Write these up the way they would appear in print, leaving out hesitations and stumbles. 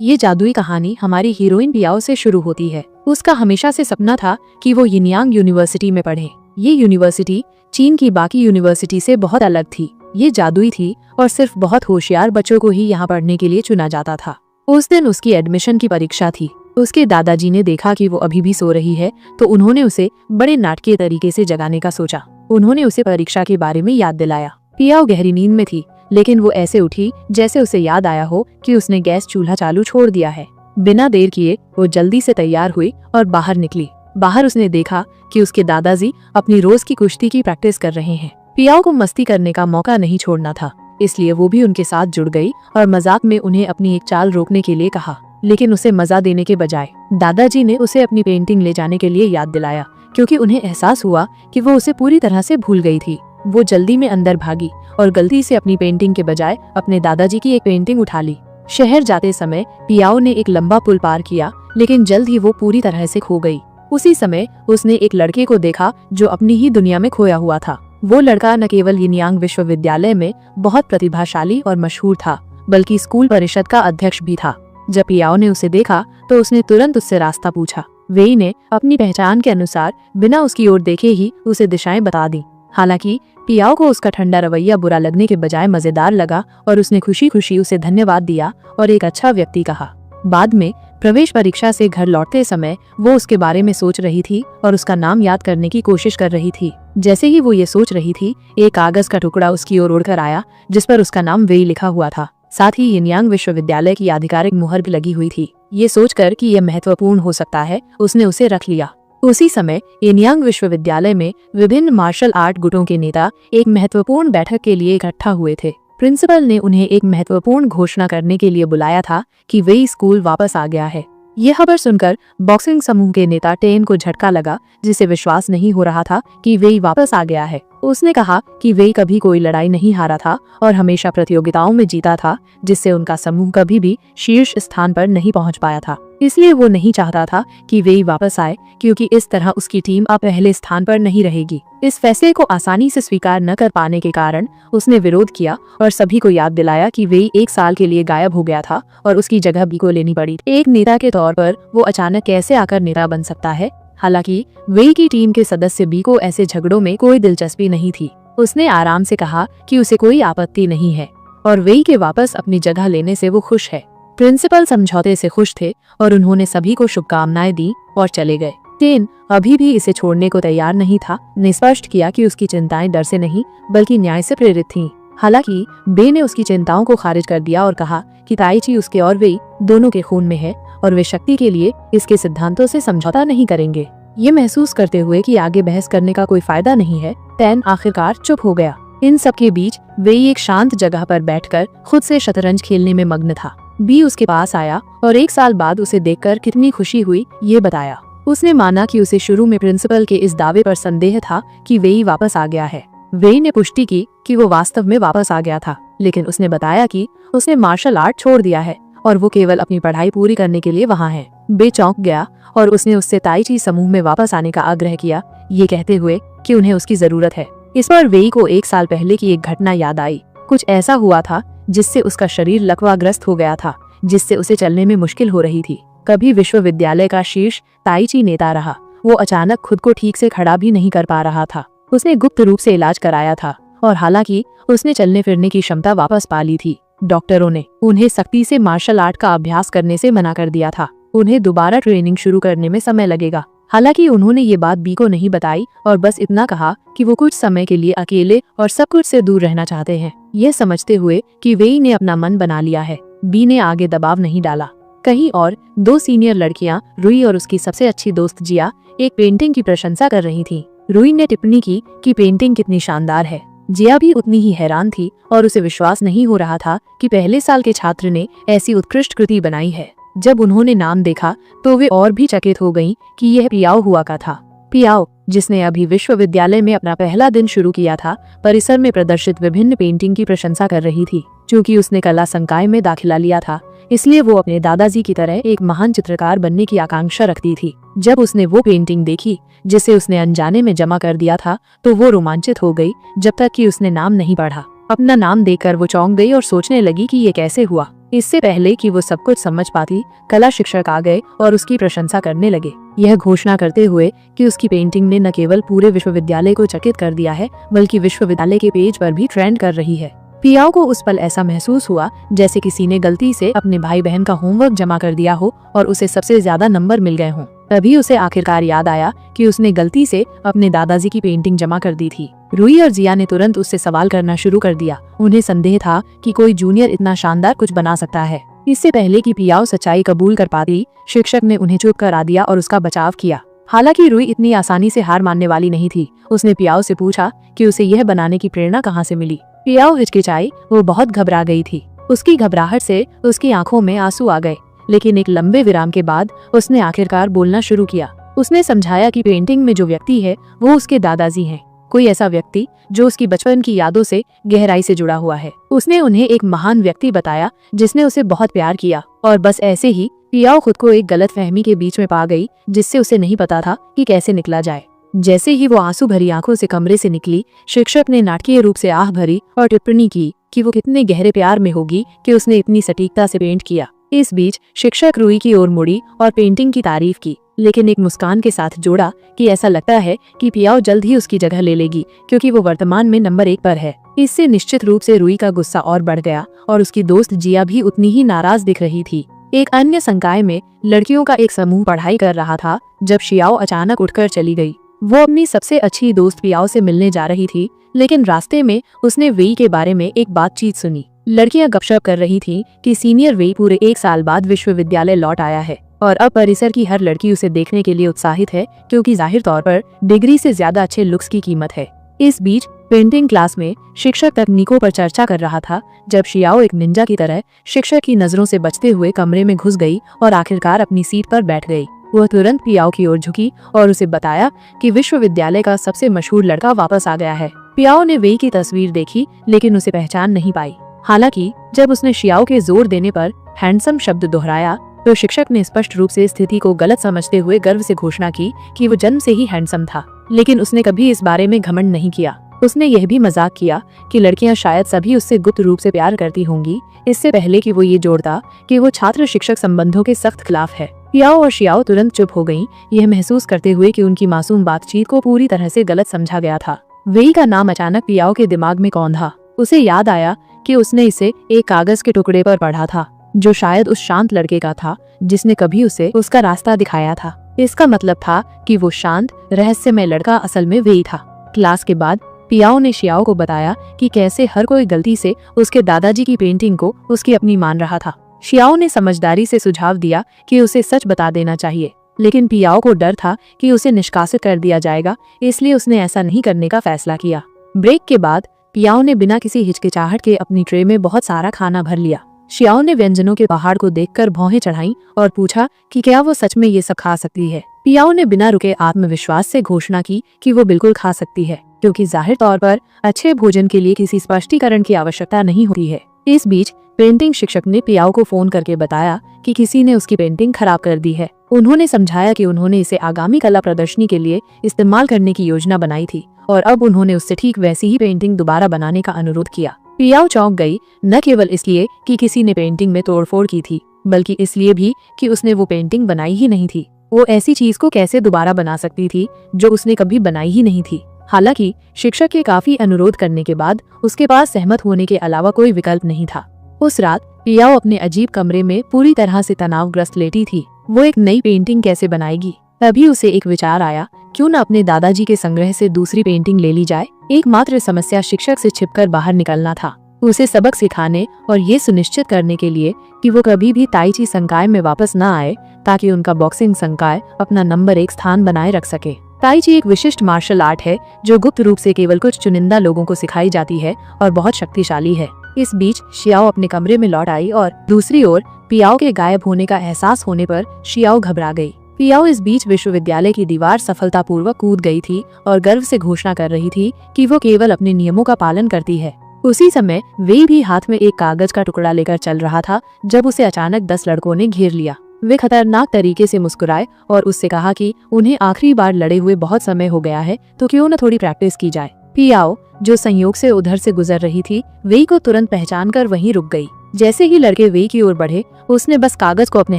ये जादुई कहानी हमारी हीरोइन पियाओ से शुरू होती है। उसका हमेशा से सपना था कि वो यिनयांग यूनिवर्सिटी में पढ़े। ये यूनिवर्सिटी चीन की बाकी यूनिवर्सिटी से बहुत अलग थी। ये जादुई थी और सिर्फ बहुत होशियार बच्चों को ही यहाँ पढ़ने के लिए चुना जाता था। उस दिन उसकी एडमिशन की परीक्षा थी। उसके दादाजी ने देखा कि वो अभी भी सो रही है, तो उन्होंने उसे बड़े नाटकीय तरीके से जगाने का सोचा। उन्होंने उसे परीक्षा के बारे में याद दिलाया। पियाओ गहरी नींद में थी, लेकिन वो ऐसे उठी जैसे उसे याद आया हो कि उसने गैस चूल्हा चालू छोड़ दिया है। बिना देर किए वो जल्दी से तैयार हुई और बाहर निकली। बाहर उसने देखा कि उसके दादाजी अपनी रोज की कुश्ती की प्रैक्टिस कर रहे हैं। पियाओ को मस्ती करने का मौका नहीं छोड़ना था, इसलिए वो भी उनके साथ जुड़ गई और मजाक में उन्हें अपनी एक चाल रोकने के लिए कहा। लेकिन उसे मजा देने के बजाय दादाजी ने उसे अपनी पेंटिंग ले जाने के लिए याद दिलाया, क्योंकि उन्हें एहसास हुआ कि वो उसे पूरी तरह से भूल गई थी। वो जल्दी में अंदर भागी और गलती से अपनी पेंटिंग के बजाय अपने दादाजी की एक पेंटिंग उठा ली। शहर जाते समय पियाओ ने एक लंबा पुल पार किया, लेकिन जल्द ही वो पूरी तरह से खो गई। उसी समय उसने एक लड़के को देखा जो अपनी ही दुनिया में खोया हुआ था। वो लड़का न केवल यिनयांग विश्वविद्यालय में बहुत प्रतिभाशाली और मशहूर था, बल्कि स्कूल परिषद का अध्यक्ष भी था। जब पियाओ ने उसे देखा तो उसने तुरंत उससे रास्ता पूछा। वेई ने अपनी पहचान के अनुसार बिना उसकी ओर देखे ही उसे दिशाएं बता दी। हालांकि पियाओ को उसका ठंडा रवैया बुरा लगने के बजाय मजेदार लगा और उसने खुशी खुशी उसे धन्यवाद दिया और एक अच्छा व्यक्ति कहा। बाद में प्रवेश परीक्षा से घर लौटते समय वो उसके बारे में सोच रही थी और उसका नाम याद करने की कोशिश कर रही थी। जैसे ही वो ये सोच रही थी, एक कागज का टुकड़ा उसकी ओर उड़कर आया, जिस पर उसका नाम वेई लिखा हुआ था। साथ ही यिनयांग विश्वविद्यालय की आधिकारिक मुहर भी लगी हुई थी। ये सोचकर कि यह महत्वपूर्ण हो सकता है, उसने उसे रख लिया। उसी समय यिनयांग विश्वविद्यालय में विभिन्न मार्शल आर्ट गुटों के नेता एक महत्वपूर्ण बैठक के लिए इकट्ठा हुए थे। प्रिंसिपल ने उन्हें एक महत्वपूर्ण घोषणा करने के लिए बुलाया था कि वेई स्कूल वापस आ गया है। यह खबर सुनकर बॉक्सिंग समूह के नेता टेन को झटका लगा, जिसे विश्वास नहीं हो रहा था कि वेई वापस आ गया है। उसने कहा कि वेई कभी कोई लड़ाई नहीं हारा था और हमेशा प्रतियोगिताओं में जीता था, जिससे उनका समूह कभी भी शीर्ष स्थान पर नहीं पहुंच पाया था। इसलिए वो नहीं चाहता था कि वेई वापस आए, क्योंकि इस तरह उसकी टीम अब पहले स्थान पर नहीं रहेगी। इस फैसले को आसानी से स्वीकार न कर पाने के कारण उसने विरोध किया और सभी को याद दिलाया कि वेई एक साल के लिए गायब हो गया था और उसकी जगह बी को लेनी पड़ी। एक नेता के तौर पर वो अचानक कैसे आकर नेता बन सकता है? हालांकि वेई की टीम के सदस्य बी को ऐसे झगड़ों में कोई दिलचस्पी नहीं थी। उसने आराम से कहा कि उसे कोई आपत्ति नहीं है और वेई के वापस अपनी जगह लेने से वो खुश है। प्रिंसिपल समझौते से खुश थे और उन्होंने सभी को शुभकामनाएं दी और चले गए। टेन अभी भी इसे छोड़ने को तैयार नहीं था, ने स्पष्ट किया कि उसकी चिंताएं डर से नहीं बल्कि न्याय से प्रेरित थीं। हालांकि बे ने उसकी चिंताओं को खारिज कर दिया और कहा कि ताइची उसके और वेई दोनों के खून में है और वे शक्ति के लिए इसके सिद्धांतों से समझौता नहीं करेंगे। ये महसूस करते हुए कि आगे बहस करने का कोई फायदा नहीं है, टेन आखिरकार चुप हो गया। इन सब के बीच वेई एक शांत जगह पर बैठकर खुद से शतरंज खेलने में मग्न था। बी उसके पास आया और एक साल बाद उसे देखकर कितनी खुशी हुई ये बताया। उसने माना कि उसे शुरू में प्रिंसिपल के इस दावे पर संदेह था कि वेई वापस आ गया है। वेई ने पुष्टि की कि वो वास्तव में वापस आ गया था, लेकिन उसने बताया कि उसने मार्शल आर्ट छोड़ दिया है और वो केवल अपनी पढ़ाई पूरी करने के लिए वहाँ है। बे चौंक गया और उसने उससे ताइची समूह में वापस आने का आग्रह किया, ये कहते हुए कि उन्हें उसकी जरूरत है। इस पर वेई को एक साल पहले की एक घटना याद आई। कुछ ऐसा हुआ था जिससे उसका शरीर लकवाग्रस्त हो गया था, जिससे उसे चलने में मुश्किल हो रही थी। कभी विश्वविद्यालय का शीर्ष ताइची नेता रहा, वो अचानक खुद को ठीक से खड़ा भी नहीं कर पा रहा था। उसने गुप्त रूप से इलाज कराया था और हालांकि उसने चलने फिरने की क्षमता वापस पा ली थी। डॉक्टरों ने उन्हें सख्ती से मार्शल आर्ट का अभ्यास करने से मना कर दिया था। उन्हें दोबारा ट्रेनिंग शुरू करने में समय लगेगा। हालांकि उन्होंने ये बात बी को नहीं बताई और बस इतना कहा कि वो कुछ समय के लिए अकेले और सब कुछ से दूर रहना चाहते हैं। यह समझते हुए कि वेई ने अपना मन बना लिया है, बी ने आगे दबाव नहीं डाला। कहीं और दो सीनियर लड़कियां, रुई और उसकी सबसे अच्छी दोस्त जिया, एक पेंटिंग की प्रशंसा कर रही थीं। रुई ने टिप्पणी की कि पेंटिंग कितनी शानदार है। जिया भी उतनी ही हैरान थी और उसे विश्वास नहीं हो रहा था कि पहले साल के छात्र ने ऐसी उत्कृष्ट कृति बनाई है। जब उन्होंने नाम देखा तो वे और भी चकित हो गईं कि यह पियाओ हुआ का था। पियाओ, जिसने अभी विश्वविद्यालय में अपना पहला दिन शुरू किया था, परिसर में प्रदर्शित विभिन्न पेंटिंग की प्रशंसा कर रही थी। क्योंकि उसने कला संकाय में दाखिला लिया था, इसलिए वो अपने दादाजी की तरह एक महान चित्रकार बनने की आकांक्षा रखती थी। जब उसने वो पेंटिंग देखी जिसे उसने अनजाने में जमा कर दिया था, तो वो रोमांचित हो गई, जब तक कि उसने नाम नहीं पढ़ा। अपना नाम देखकर वो चौंक गई और सोचने लगी कि ये कैसे हुआ। इससे पहले कि वो सब कुछ समझ पाती, कला शिक्षक आ गए और उसकी प्रशंसा करने लगे, यह घोषणा करते हुए कि उसकी पेंटिंग ने न केवल पूरे विश्वविद्यालय को चकित कर दिया है, बल्कि विश्वविद्यालय के पेज पर भी ट्रेंड कर रही है। पियाओ को उस पल ऐसा महसूस हुआ जैसे किसी ने गलती से अपने भाई बहन का होमवर्क जमा कर दिया हो और उसे सबसे ज्यादा नंबर मिल गए हों। तभी उसे आखिरकार याद आया कि उसने गलती से अपने दादाजी की पेंटिंग जमा कर दी थी। रूही और जिया ने तुरंत उससे सवाल करना शुरू कर दिया। उन्हें संदेह था कि कोई जूनियर इतना शानदार कुछ बना सकता है। इससे पहले कि पियाओ सच्चाई कबूल कर पाती, शिक्षक ने उन्हें चुप करा दिया और उसका बचाव किया। हालांकि रूही इतनी आसानी से हार मानने वाली नहीं थी। उसने पियाओ से पूछा कि उसे यह बनाने की प्रेरणा कहाँ से मिली। पियाओ हिचकिचाई, वो बहुत घबरा गई थी। उसकी घबराहट से उसकी आंखों में आंसू आ गए, लेकिन एक लंबे विराम के बाद उसने आखिरकार बोलना शुरू किया। उसने समझाया कि पेंटिंग में जो व्यक्ति है वो उसके दादाजी हैं, कोई ऐसा व्यक्ति जो उसकी बचपन की यादों से गहराई से जुड़ा हुआ है। उसने उन्हें एक महान व्यक्ति बताया जिसने उसे बहुत प्यार किया। और बस ऐसे ही पियाओ खुद को एक गलतफहमी के बीच में पा गई, जिससे उसे नहीं पता था कि कैसे निकला जाए। जैसे ही वो आंसू भरी आंखों से कमरे से निकली, शिक्षक ने नाटकीय रूप से आह भरी और टिप्पणी की कि वो कितने गहरे प्यार में होगी कि उसने इतनी सटीकता से पेंट किया। इस बीच शिक्षक रूही की ओर मुड़ी और पेंटिंग की तारीफ की, लेकिन एक मुस्कान के साथ जोड़ा कि ऐसा लगता है कि पियाओ जल्द ही उसकी जगह ले लेगी, क्योंकि वो वर्तमान में नंबर 1 पर है। इससे निश्चित रूप से रूही का गुस्सा और बढ़ गया और उसकी दोस्त जिया भी उतनी ही नाराज दिख रही थी। एक अन्य संकाय में लड़कियों का एक समूह पढ़ाई कर रहा था जब शियाओ अचानक उठकर चली गई। वो अपनी सबसे अच्छी दोस्त पियाओ से मिलने जा रही थी, लेकिन रास्ते में उसने वेई के बारे में एक बातचीत सुनी। लड़कियां गपशप कर रही थीं कि सीनियर वेई पूरे 1 साल बाद विश्वविद्यालय लौट आया है और अब परिसर की हर लड़की उसे देखने के लिए उत्साहित है, क्योंकि जाहिर तौर पर डिग्री से ज्यादा अच्छे लुक्स की कीमत है। इस बीच पेंटिंग क्लास में शिक्षक तकनीकों पर चर्चा कर रहा था जब शियाओ एक निंजा की तरह शिक्षक की नजरों से बचते हुए कमरे में घुस गई और आखिरकार अपनी सीट पर बैठ गई। वह तुरंत पियाओ की ओर झुकी और उसे बताया कि विश्वविद्यालय का सबसे मशहूर लड़का वापस आ गया है। पियाओ ने वेई की तस्वीर देखी, लेकिन उसे पहचान नहीं पाई। हालांकि जब उसने शियाओ के जोर देने पर हैंडसम शब्द दोहराया, तो शिक्षक ने स्पष्ट रूप से स्थिति को गलत समझते हुए गर्व से घोषणा की कि वो जन्म से ही हैंडसम था। लेकिन उसने कभी इस बारे में घमंड नहीं किया। उसने यह भी मजाक किया कि लड़कियां शायद सभी उससे गुप्त रूप से प्यार करती होंगी, इससे पहले कि वो ये जोड़ता कि वो छात्र शिक्षक संबंधों के सख्त खिलाफ है। पियाओ और शियाओ तुरंत चुप हो गईं, यह महसूस करते हुए कि उनकी मासूम बातचीत को पूरी तरह से गलत समझा गया था। वेई का नाम अचानक पियाओ के दिमाग में कौंधा। उसे याद आया कि उसने इसे एक कागज के टुकड़े पर पढ़ा था, जो शायद उस शांत लड़के का था जिसने कभी उसे उसका रास्ता दिखाया था। इसका मतलब था कि वो शांत रहस्यमय लड़का असल में वेई था। क्लास के बाद पियाओ ने शियाओ को बताया कि कैसे हर कोई गलती से उसके दादाजी की पेंटिंग को उसकी अपनी मान रहा था। शियाओ ने समझदारी से सुझाव दिया कि उसे सच बता देना चाहिए, लेकिन पियाओ को डर था कि उसे निष्कासित कर दिया जाएगा, इसलिए उसने ऐसा नहीं करने का फैसला किया। ब्रेक के बाद पियाओ ने बिना किसी हिचकिचाहट के अपनी ट्रे में बहुत सारा खाना भर लिया। शियाओ ने व्यंजनों के पहाड़ को देखकर भौहें चढ़ाईं और पूछा कि क्या वो सच में ये सब खा सकती है। पियाओ ने बिना रुके आत्मविश्वास से घोषणा की कि वो बिल्कुल खा सकती है, क्योंकि जाहिर तौर पर अच्छे भोजन के लिए किसी स्पष्टीकरण की आवश्यकता नहीं होती है। इस बीच पेंटिंग शिक्षक ने पियाओ को फोन करके बताया कि किसी ने उसकी पेंटिंग खराब कर दी है। उन्होंने समझाया कि उन्होंने इसे आगामी कला प्रदर्शनी के लिए इस्तेमाल करने की योजना बनाई थी और अब उन्होंने उससे ठीक वैसी ही पेंटिंग दोबारा बनाने का अनुरोध किया। पियाओ चौंक गई, न केवल इसलिए कि किसी ने पेंटिंग में तोड़फोड़ की थी, बल्कि इसलिए भी कि उसने वो पेंटिंग बनाई ही नहीं थी। वो ऐसी चीज को कैसे दोबारा बना सकती थी जो उसने कभी बनाई ही नहीं थी। हालांकि शिक्षक के काफी अनुरोध करने के बाद उसके पास सहमत होने के अलावा कोई विकल्प नहीं था। उस रात पियाओ अपने अजीब कमरे में पूरी तरह से तनावग्रस्त लेटी थी। वो एक नई पेंटिंग कैसे बनाएगी? तभी उसे एक विचार आया, क्यों न अपने दादाजी के संग्रह से दूसरी पेंटिंग ले ली जाए। एकमात्र समस्या शिक्षक से छिपकर बाहर निकलना था, उसे सबक सिखाने और ये सुनिश्चित करने के लिए कि वो कभी भी ताइची संकाय में वापस न आए, ताकि उनका बॉक्सिंग संकाय अपना नंबर 1 स्थान बनाए रख सके। ताइची एक विशिष्ट मार्शल आर्ट है जो गुप्त रूप से केवल कुछ चुनिंदा लोगों को सिखाई जाती है और बहुत शक्तिशाली है। इस बीच शियाओ अपने कमरे में लौट आई और दूसरी ओर पियाओ के गायब होने का एहसास होने पर शियाओ घबरा गई। पियाओ इस बीच विश्वविद्यालय की दीवार सफलतापूर्वक कूद गई थी और गर्व से घोषणा कर रही थी कि वो केवल अपने नियमों का पालन करती है। उसी समय वे भी हाथ में एक कागज का टुकड़ा लेकर चल रहा था जब उसे अचानक 10 लड़कों ने घेर लिया। वे खतरनाक तरीके से मुस्कुराए और उससे कहा कि उन्हें आखिरी बार लड़े हुए बहुत समय हो गया है, तो क्यों न थोड़ी प्रैक्टिस की जाए। पियाओ, जो संयोग से उधर से गुजर रही थी, वेई को तुरंत पहचानकर वहीं रुक गई। जैसे ही लड़के वेई की ओर बढ़े, उसने बस कागज को अपने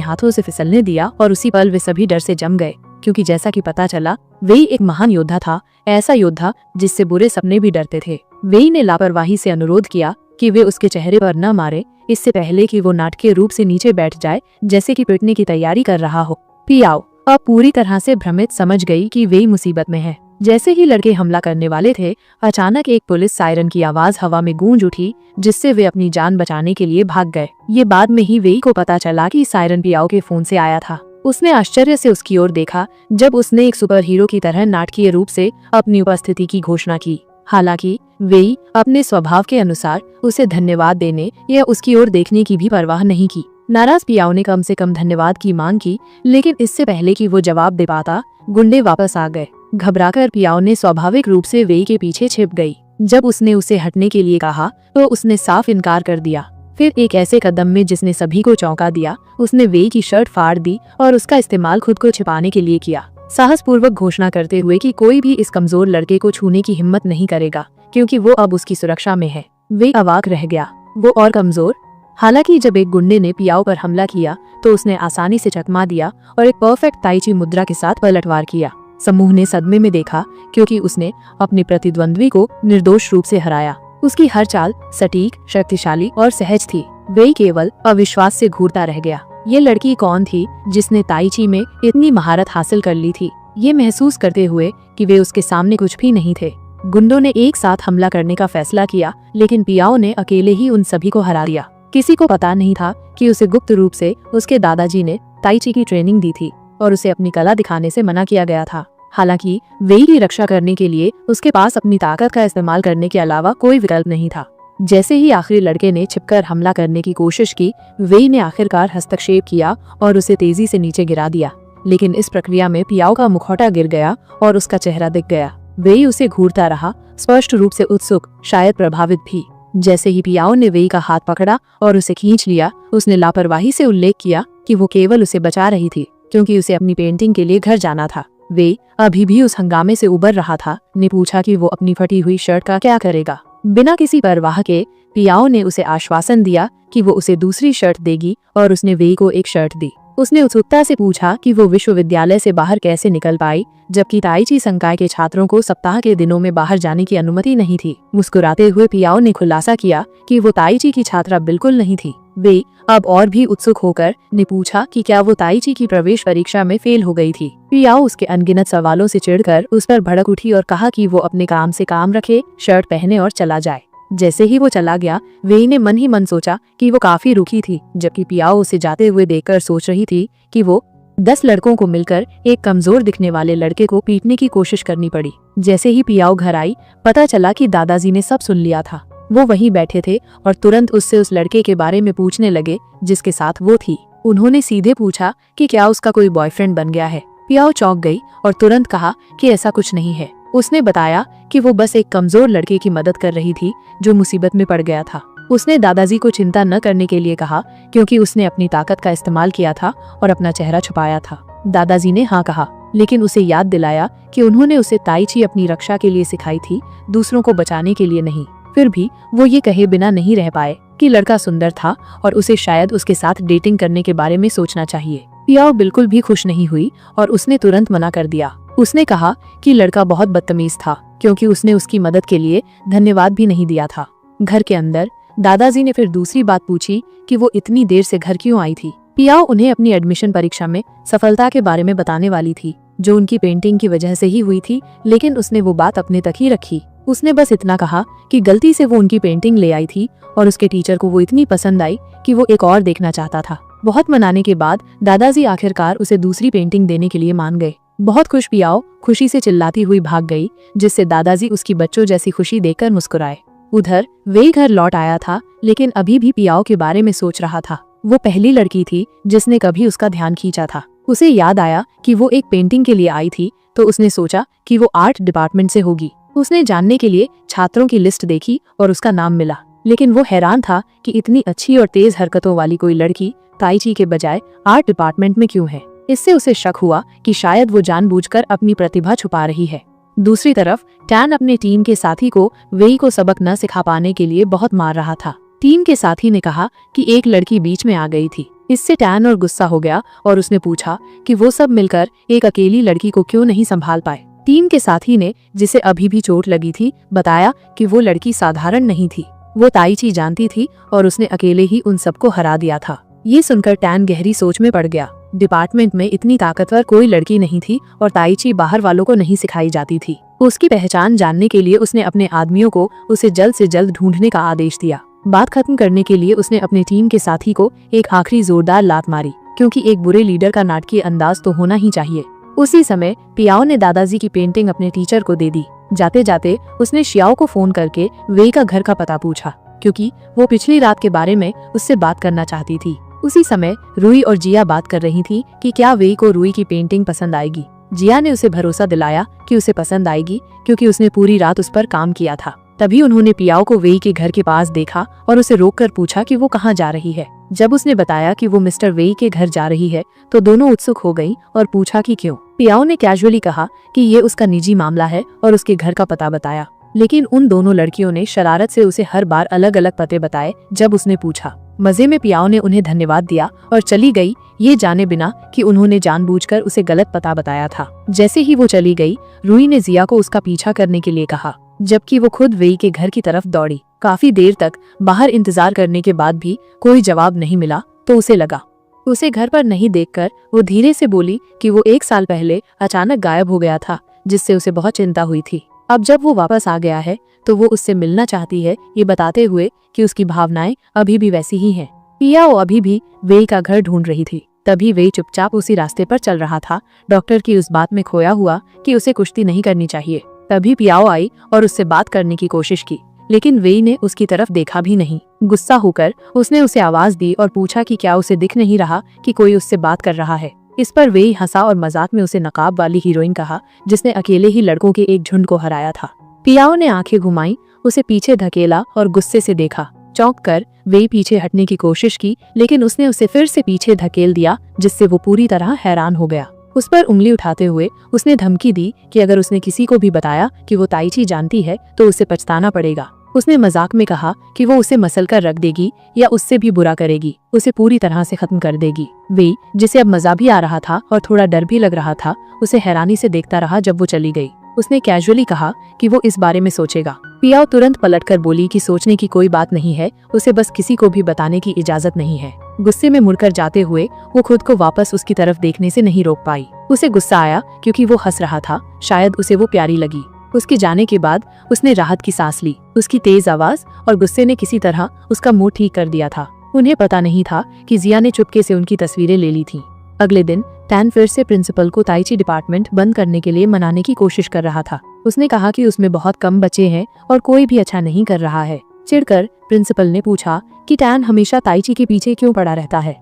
हाथों से फिसलने दिया और उसी पल वे सभी डर से जम गए, क्योंकि जैसा कि पता चला वेई एक महान योद्धा था, ऐसा योद्धा जिससे बुरे सपने भी डरते थे। वेई ने लापरवाही से अनुरोध किया कि वे उसके चेहरे पर न मारे, इससे पहले कि वो नाटकीय रूप से नीचे बैठ जाए, जैसे कि पिटने की तैयारी कर रहा हो। पियाओ अब पूरी तरह से भ्रमित समझ गई कि वेई मुसीबत में है। जैसे ही लड़के हमला करने वाले थे, अचानक एक पुलिस सायरन की आवाज हवा में गूंज उठी, जिससे वे अपनी जान बचाने के लिए भाग गए। ये बाद में ही वेई को पता चला कि सायरन पियाओ के फोन से आया था। उसने आश्चर्य से उसकी ओर देखा जब उसने एक सुपर हीरो की तरह नाटकीय रूप से अपनी उपस्थिति की घोषणा की। हालांकि वेई अपने स्वभाव के अनुसार उसे धन्यवाद देने या उसकी ओर देखने की भी परवाह नहीं की। नाराज पियाओ ने कम से कम धन्यवाद की मांग की, लेकिन इससे पहले कि वो जवाब दे पाता, गुंडे वापस आ गए। घबराकर पियाओ ने स्वाभाविक रूप से वेई के पीछे छिप गई। जब उसने उसे हटने के लिए कहा तो उसने साफ इनकार कर दिया। फिर एक ऐसे कदम में जिसने सभी को चौंका दिया, उसने वेई की शर्ट फाड़ दी और उसका इस्तेमाल खुद को छिपाने के लिए किया, साहस पूर्वक घोषणा करते हुए कि कोई भी इस कमजोर लड़के को छूने की हिम्मत नहीं करेगा, क्योंकि वो अब उसकी सुरक्षा में है। वेई अवाक रह गया, वो और कमजोर। हालांकि जब एक गुंडे ने पियाओ पर हमला किया तो उसने आसानी से चकमा दिया और एक परफेक्ट ताइची मुद्रा के साथ पलटवार किया। समूह ने सदमे में देखा, क्योंकि उसने अपने प्रतिद्वंद्वी को निर्दोष रूप से हराया। उसकी हर चाल सटीक, शक्तिशाली और सहज थी। वेई केवल अविश्वास से घूरता रह गया। ये लड़की कौन थी जिसने ताइची में इतनी महारत हासिल कर ली थी, ये महसूस करते हुए कि वे उसके सामने कुछ भी नहीं थे। गुंडों ने एक साथ हमला करने का फैसला किया, लेकिन पियाओ ने अकेले ही उन सभी को हरा दिया। किसी को पता नहीं था कि उसे गुप्त रूप से उसके दादाजी ने ताइची की ट्रेनिंग दी थी और उसे अपनी कला दिखाने से मना किया गया था। हालांकि वेई की रक्षा करने के लिए उसके पास अपनी ताकत का इस्तेमाल करने के अलावा कोई विकल्प नहीं था। जैसे ही आखिरी लड़के ने छिपकर हमला करने की कोशिश की, वेई ने आखिरकार हस्तक्षेप किया और उसे तेजी से नीचे गिरा दिया। लेकिन इस प्रक्रिया में पियाओ का मुखौटा गिर गया और उसका चेहरा दिख गया। वेई उसे घूरता रहा, स्पष्ट रूप से उत्सुक, शायद प्रभावित भी। जैसे ही पियाओ ने वेई का हाथ पकड़ा और उसे खींच लिया, उसने लापरवाही से उल्लेख किया कि वो केवल उसे बचा रही थी, क्योंकि उसे अपनी पेंटिंग के लिए घर जाना था। वेई अभी भी उस हंगामे से उबर रहा था, ने पूछा कि वो अपनी फटी हुई शर्ट का क्या करेगा। बिना किसी परवाह के पियाओ ने उसे आश्वासन दिया कि वो उसे दूसरी शर्ट देगी और उसने वेई को एक शर्ट दी। उसने उत्सुकता से पूछा कि वो विश्वविद्यालय से बाहर कैसे निकल पाई, जबकि ताइची संकाय के छात्रों को सप्ताह के दिनों में बाहर जाने की अनुमति नहीं थी। मुस्कुराते हुए पियाओ ने खुलासा किया कि वो ताइची की छात्रा बिल्कुल नहीं थी। वेई अब और भी उत्सुक होकर ने पूछा कि क्या वो ताइची की प्रवेश परीक्षा में फेल हो गई थी। पियाओ उसके अनगिनत सवालों से चिढ़कर उस पर भड़क उठी और कहा कि वो अपने काम से काम रखे, शर्ट पहने और चला जाए। जैसे ही वो चला गया, वेई ने मन ही मन सोचा कि वो काफी रुखी थी, जबकि पियाओ उसे जाते हुए देखकर सोच रही थी कि वो 10 लड़कों को मिलकर एक कमजोर दिखने वाले लड़के को पीटने की कोशिश करनी पड़ी। जैसे ही पियाओ घर आई, पता चला कि दादाजी ने सब सुन लिया था। वो वहीं बैठे थे और तुरंत उससे उस लड़के के बारे में पूछने लगे जिसके साथ वो थी। उन्होंने सीधे पूछा कि क्या उसका कोई बॉयफ्रेंड बन गया है। पियाओ चौंक गई और तुरंत कहा कि ऐसा कुछ नहीं है। उसने बताया कि वो बस एक कमजोर लड़के की मदद कर रही थी जो मुसीबत में पड़ गया था। उसने दादाजी को चिंता न करने के लिए कहा, क्योंकि उसने अपनी ताकत का इस्तेमाल किया था और अपना चेहरा छुपाया था। दादाजी ने हाँ कहा, लेकिन उसे याद दिलाया कि उन्होंने उसे ताइची अपनी रक्षा के लिए सिखाई थी, दूसरों को बचाने के लिए नहीं। फिर भी वो ये कहे बिना नहीं रह पाए कि लड़का सुंदर था और उसे शायद उसके साथ डेटिंग करने के बारे में सोचना चाहिए। पियाओ बिल्कुल भी खुश नहीं हुई और उसने तुरंत मना कर दिया। उसने कहा कि लड़का बहुत बदतमीज था, क्योंकि उसने उसकी मदद के लिए धन्यवाद भी नहीं दिया था। घर के अंदर दादाजी ने फिर दूसरी बात पूछी कि वो इतनी देर से घर क्यों आई थी। पियाओ उन्हें अपनी एडमिशन परीक्षा में सफलता के बारे में बताने वाली थी, जो उनकी पेंटिंग की वजह से ही हुई थी, लेकिन उसने वो बात अपने तक ही रखी। उसने बस इतना कहा कि गलती से वो उनकी पेंटिंग ले आई थी और उसके टीचर को वो इतनी पसंद आई कि वो एक और देखना चाहता था। बहुत मनाने के बाद दादाजी आखिरकार उसे दूसरी पेंटिंग देने के लिए मान गए। बहुत खुश पियाओ खुशी से चिल्लाती हुई भाग गई, जिससे दादाजी उसकी बच्चों जैसी खुशी देखकर मुस्कुराए। उधर वेई घर लौट आया था, लेकिन अभी भी पियाओ के बारे में सोच रहा था। वो पहली लड़की थी जिसने कभी उसका ध्यान खींचा था। उसे याद आया कि वो एक पेंटिंग के लिए आई थी, तो उसने सोचा कि वो आर्ट डिपार्टमेंट से होगी। उसने जानने के लिए छात्रों की लिस्ट देखी और उसका नाम मिला, लेकिन वो हैरान था कि इतनी अच्छी और तेज हरकतों वाली कोई लड़की ताइची के बजाय आर्ट डिपार्टमेंट में क्यों है। इससे उसे शक हुआ कि शायद वो जानबूझकर अपनी प्रतिभा छुपा रही है। दूसरी तरफ टैन अपने टीम के साथी को वेई को सबक न सिखा पाने के लिए बहुत मार रहा था। टीम के साथी ने कहा कि एक लड़की बीच में आ गई थी। इससे टैन और गुस्सा हो गया और उसने पूछा कि वो सब मिलकर एक अकेली लड़की को क्यों नहीं संभाल पाए। टीम के साथी ने, जिसे अभी भी चोट लगी थी, बताया कि वो लड़की साधारण नहीं थी, वो ताइची जानती थी और उसने अकेले ही उन सबको हरा दिया था। ये सुनकर टैन गहरी सोच में पड़ गया। डिपार्टमेंट में इतनी ताकतवर कोई लड़की नहीं थी और ताइची बाहर वालों को नहीं सिखाई जाती थी। उसकी पहचान जानने के लिए उसने अपने आदमियों को उसे जल्द से जल्द ढूंढने का आदेश दिया। बात खत्म करने के लिए उसने अपने टीम के साथी को एक आखिरी जोरदार लात मारी, क्योंकि एक बुरे लीडर का नाटकीय अंदाज तो होना ही चाहिए। उसी समय पियाओ ने दादाजी की पेंटिंग अपने टीचर को दे दी। जाते जाते उसने शियाओ को फोन करके वेई का घर का पता पूछा, क्योंकि वो पिछली रात के बारे में उससे बात करना चाहती थी। उसी समय रुई और जिया बात कर रही थी कि क्या वेई को रुई की पेंटिंग पसंद आएगी। जिया ने उसे भरोसा दिलाया कि उसे पसंद आएगी, क्योंकि उसने पूरी रात उस पर काम किया था। तभी उन्होंने पियाओ को वेई के घर के पास देखा और उसे रोककर पूछा कि वो कहाँ जा रही है। जब उसने बताया कि वो मिस्टर वेई के घर जा रही है तो दोनों उत्सुक हो गईं और पूछा कि क्यों। पियाओ ने कैजुअली कहा कि ये उसका निजी मामला है और उसके घर का पता बताया, लेकिन उन दोनों लड़कियों ने शरारत से उसे हर बार अलग अलग पते बताए। जब उसने पूछा, मजे में पियाओ ने उन्हें धन्यवाद दिया और चली गई, ये जाने बिना कि उन्होंने जानबूझकर उसे गलत पता बताया था। जैसे ही वो चली गई, रुई ने जिया को उसका पीछा करने के लिए कहा, जबकि वो खुद वेई के घर की तरफ दौड़ी। काफी देर तक बाहर इंतजार करने के बाद भी कोई जवाब नहीं मिला तो उसे लगा। उसे घर पर नहीं देखकर वो धीरे से बोली कि वो 1 साल पहले अचानक गायब हो गया था, जिससे उसे बहुत चिंता हुई थी। अब जब वो वापस आ गया है तो वो उससे मिलना चाहती है, ये बताते हुए कि उसकी भावनाएं अभी भी वैसी ही हैं। पियाओ अभी भी वेई का घर ढूंढ रही थी। तभी वेई चुपचाप उसी रास्ते पर चल रहा था, डॉक्टर की उस बात में खोया हुआ कि उसे कुश्ती नहीं करनी चाहिए। तभी पियाओ आई और उससे बात करने की कोशिश की, लेकिन वेई ने उसकी तरफ देखा भी नहीं। गुस्सा होकर उसने उसे आवाज दी और पूछा कि क्या उसे दिख नहीं रहा कि कोई उससे बात कर रहा है। इस पर वेई हंसा और मजाक में उसे नकाब वाली हीरोइन कहा, जिसने अकेले ही लड़कों के एक झुंड को हराया था। पियाओ ने आंखें घुमाई, उसे पीछे धकेला और गुस्से से देखा। चौंक कर वेई पीछे हटने की कोशिश की, लेकिन उसने उसे फिर से पीछे धकेल दिया, जिससे वो पूरी तरह हैरान हो गया। उस पर उंगली उठाते हुए उसने धमकी दी कि अगर उसने किसी को भी बताया कि वो ताइची जानती है तो उसे पछताना पड़ेगा। उसने मजाक में कहा कि वो उसे मसल कर रख देगी या उससे भी बुरा करेगी, उसे पूरी तरह से खत्म कर देगी। वेई, जिसे अब मजा भी आ रहा था और थोड़ा डर भी लग रहा था, उसे हैरानी से देखता रहा जब वो चली गई। उसने कैजुअली कहा कि वो इस बारे में सोचेगा। पियाओ तुरंत पलटकर बोली कि सोचने की कोई बात नहीं है, उसे बस किसी को भी बताने की इजाजत नहीं है। गुस्से में मुड़कर जाते हुए वो खुद को वापस उसकी तरफ देखने से नहीं रोक पाई। उसे गुस्सा आया क्योंकि वो हंस रहा था, शायद उसे वो प्यारी लगी। उसके जाने के बाद उसने राहत की सांस ली। उसकी तेज आवाज और गुस्से ने किसी तरह उसका मूड ठीक कर दिया था। उन्हें पता नहीं था कि जिया ने चुपके से उनकी तस्वीरें ले ली थीं। अगले दिन टैन फिर से प्रिंसिपल को ताइची डिपार्टमेंट बंद करने के लिए मनाने की कोशिश कर रहा था। उसने कहा कि उसमें बहुत कम बच्चे हैं और कोई भी अच्छा नहीं कर रहा है। चिढ़कर प्रिंसिपल ने पूछा कि टैन हमेशा ताइची के पीछे क्यों पड़ा रहता है।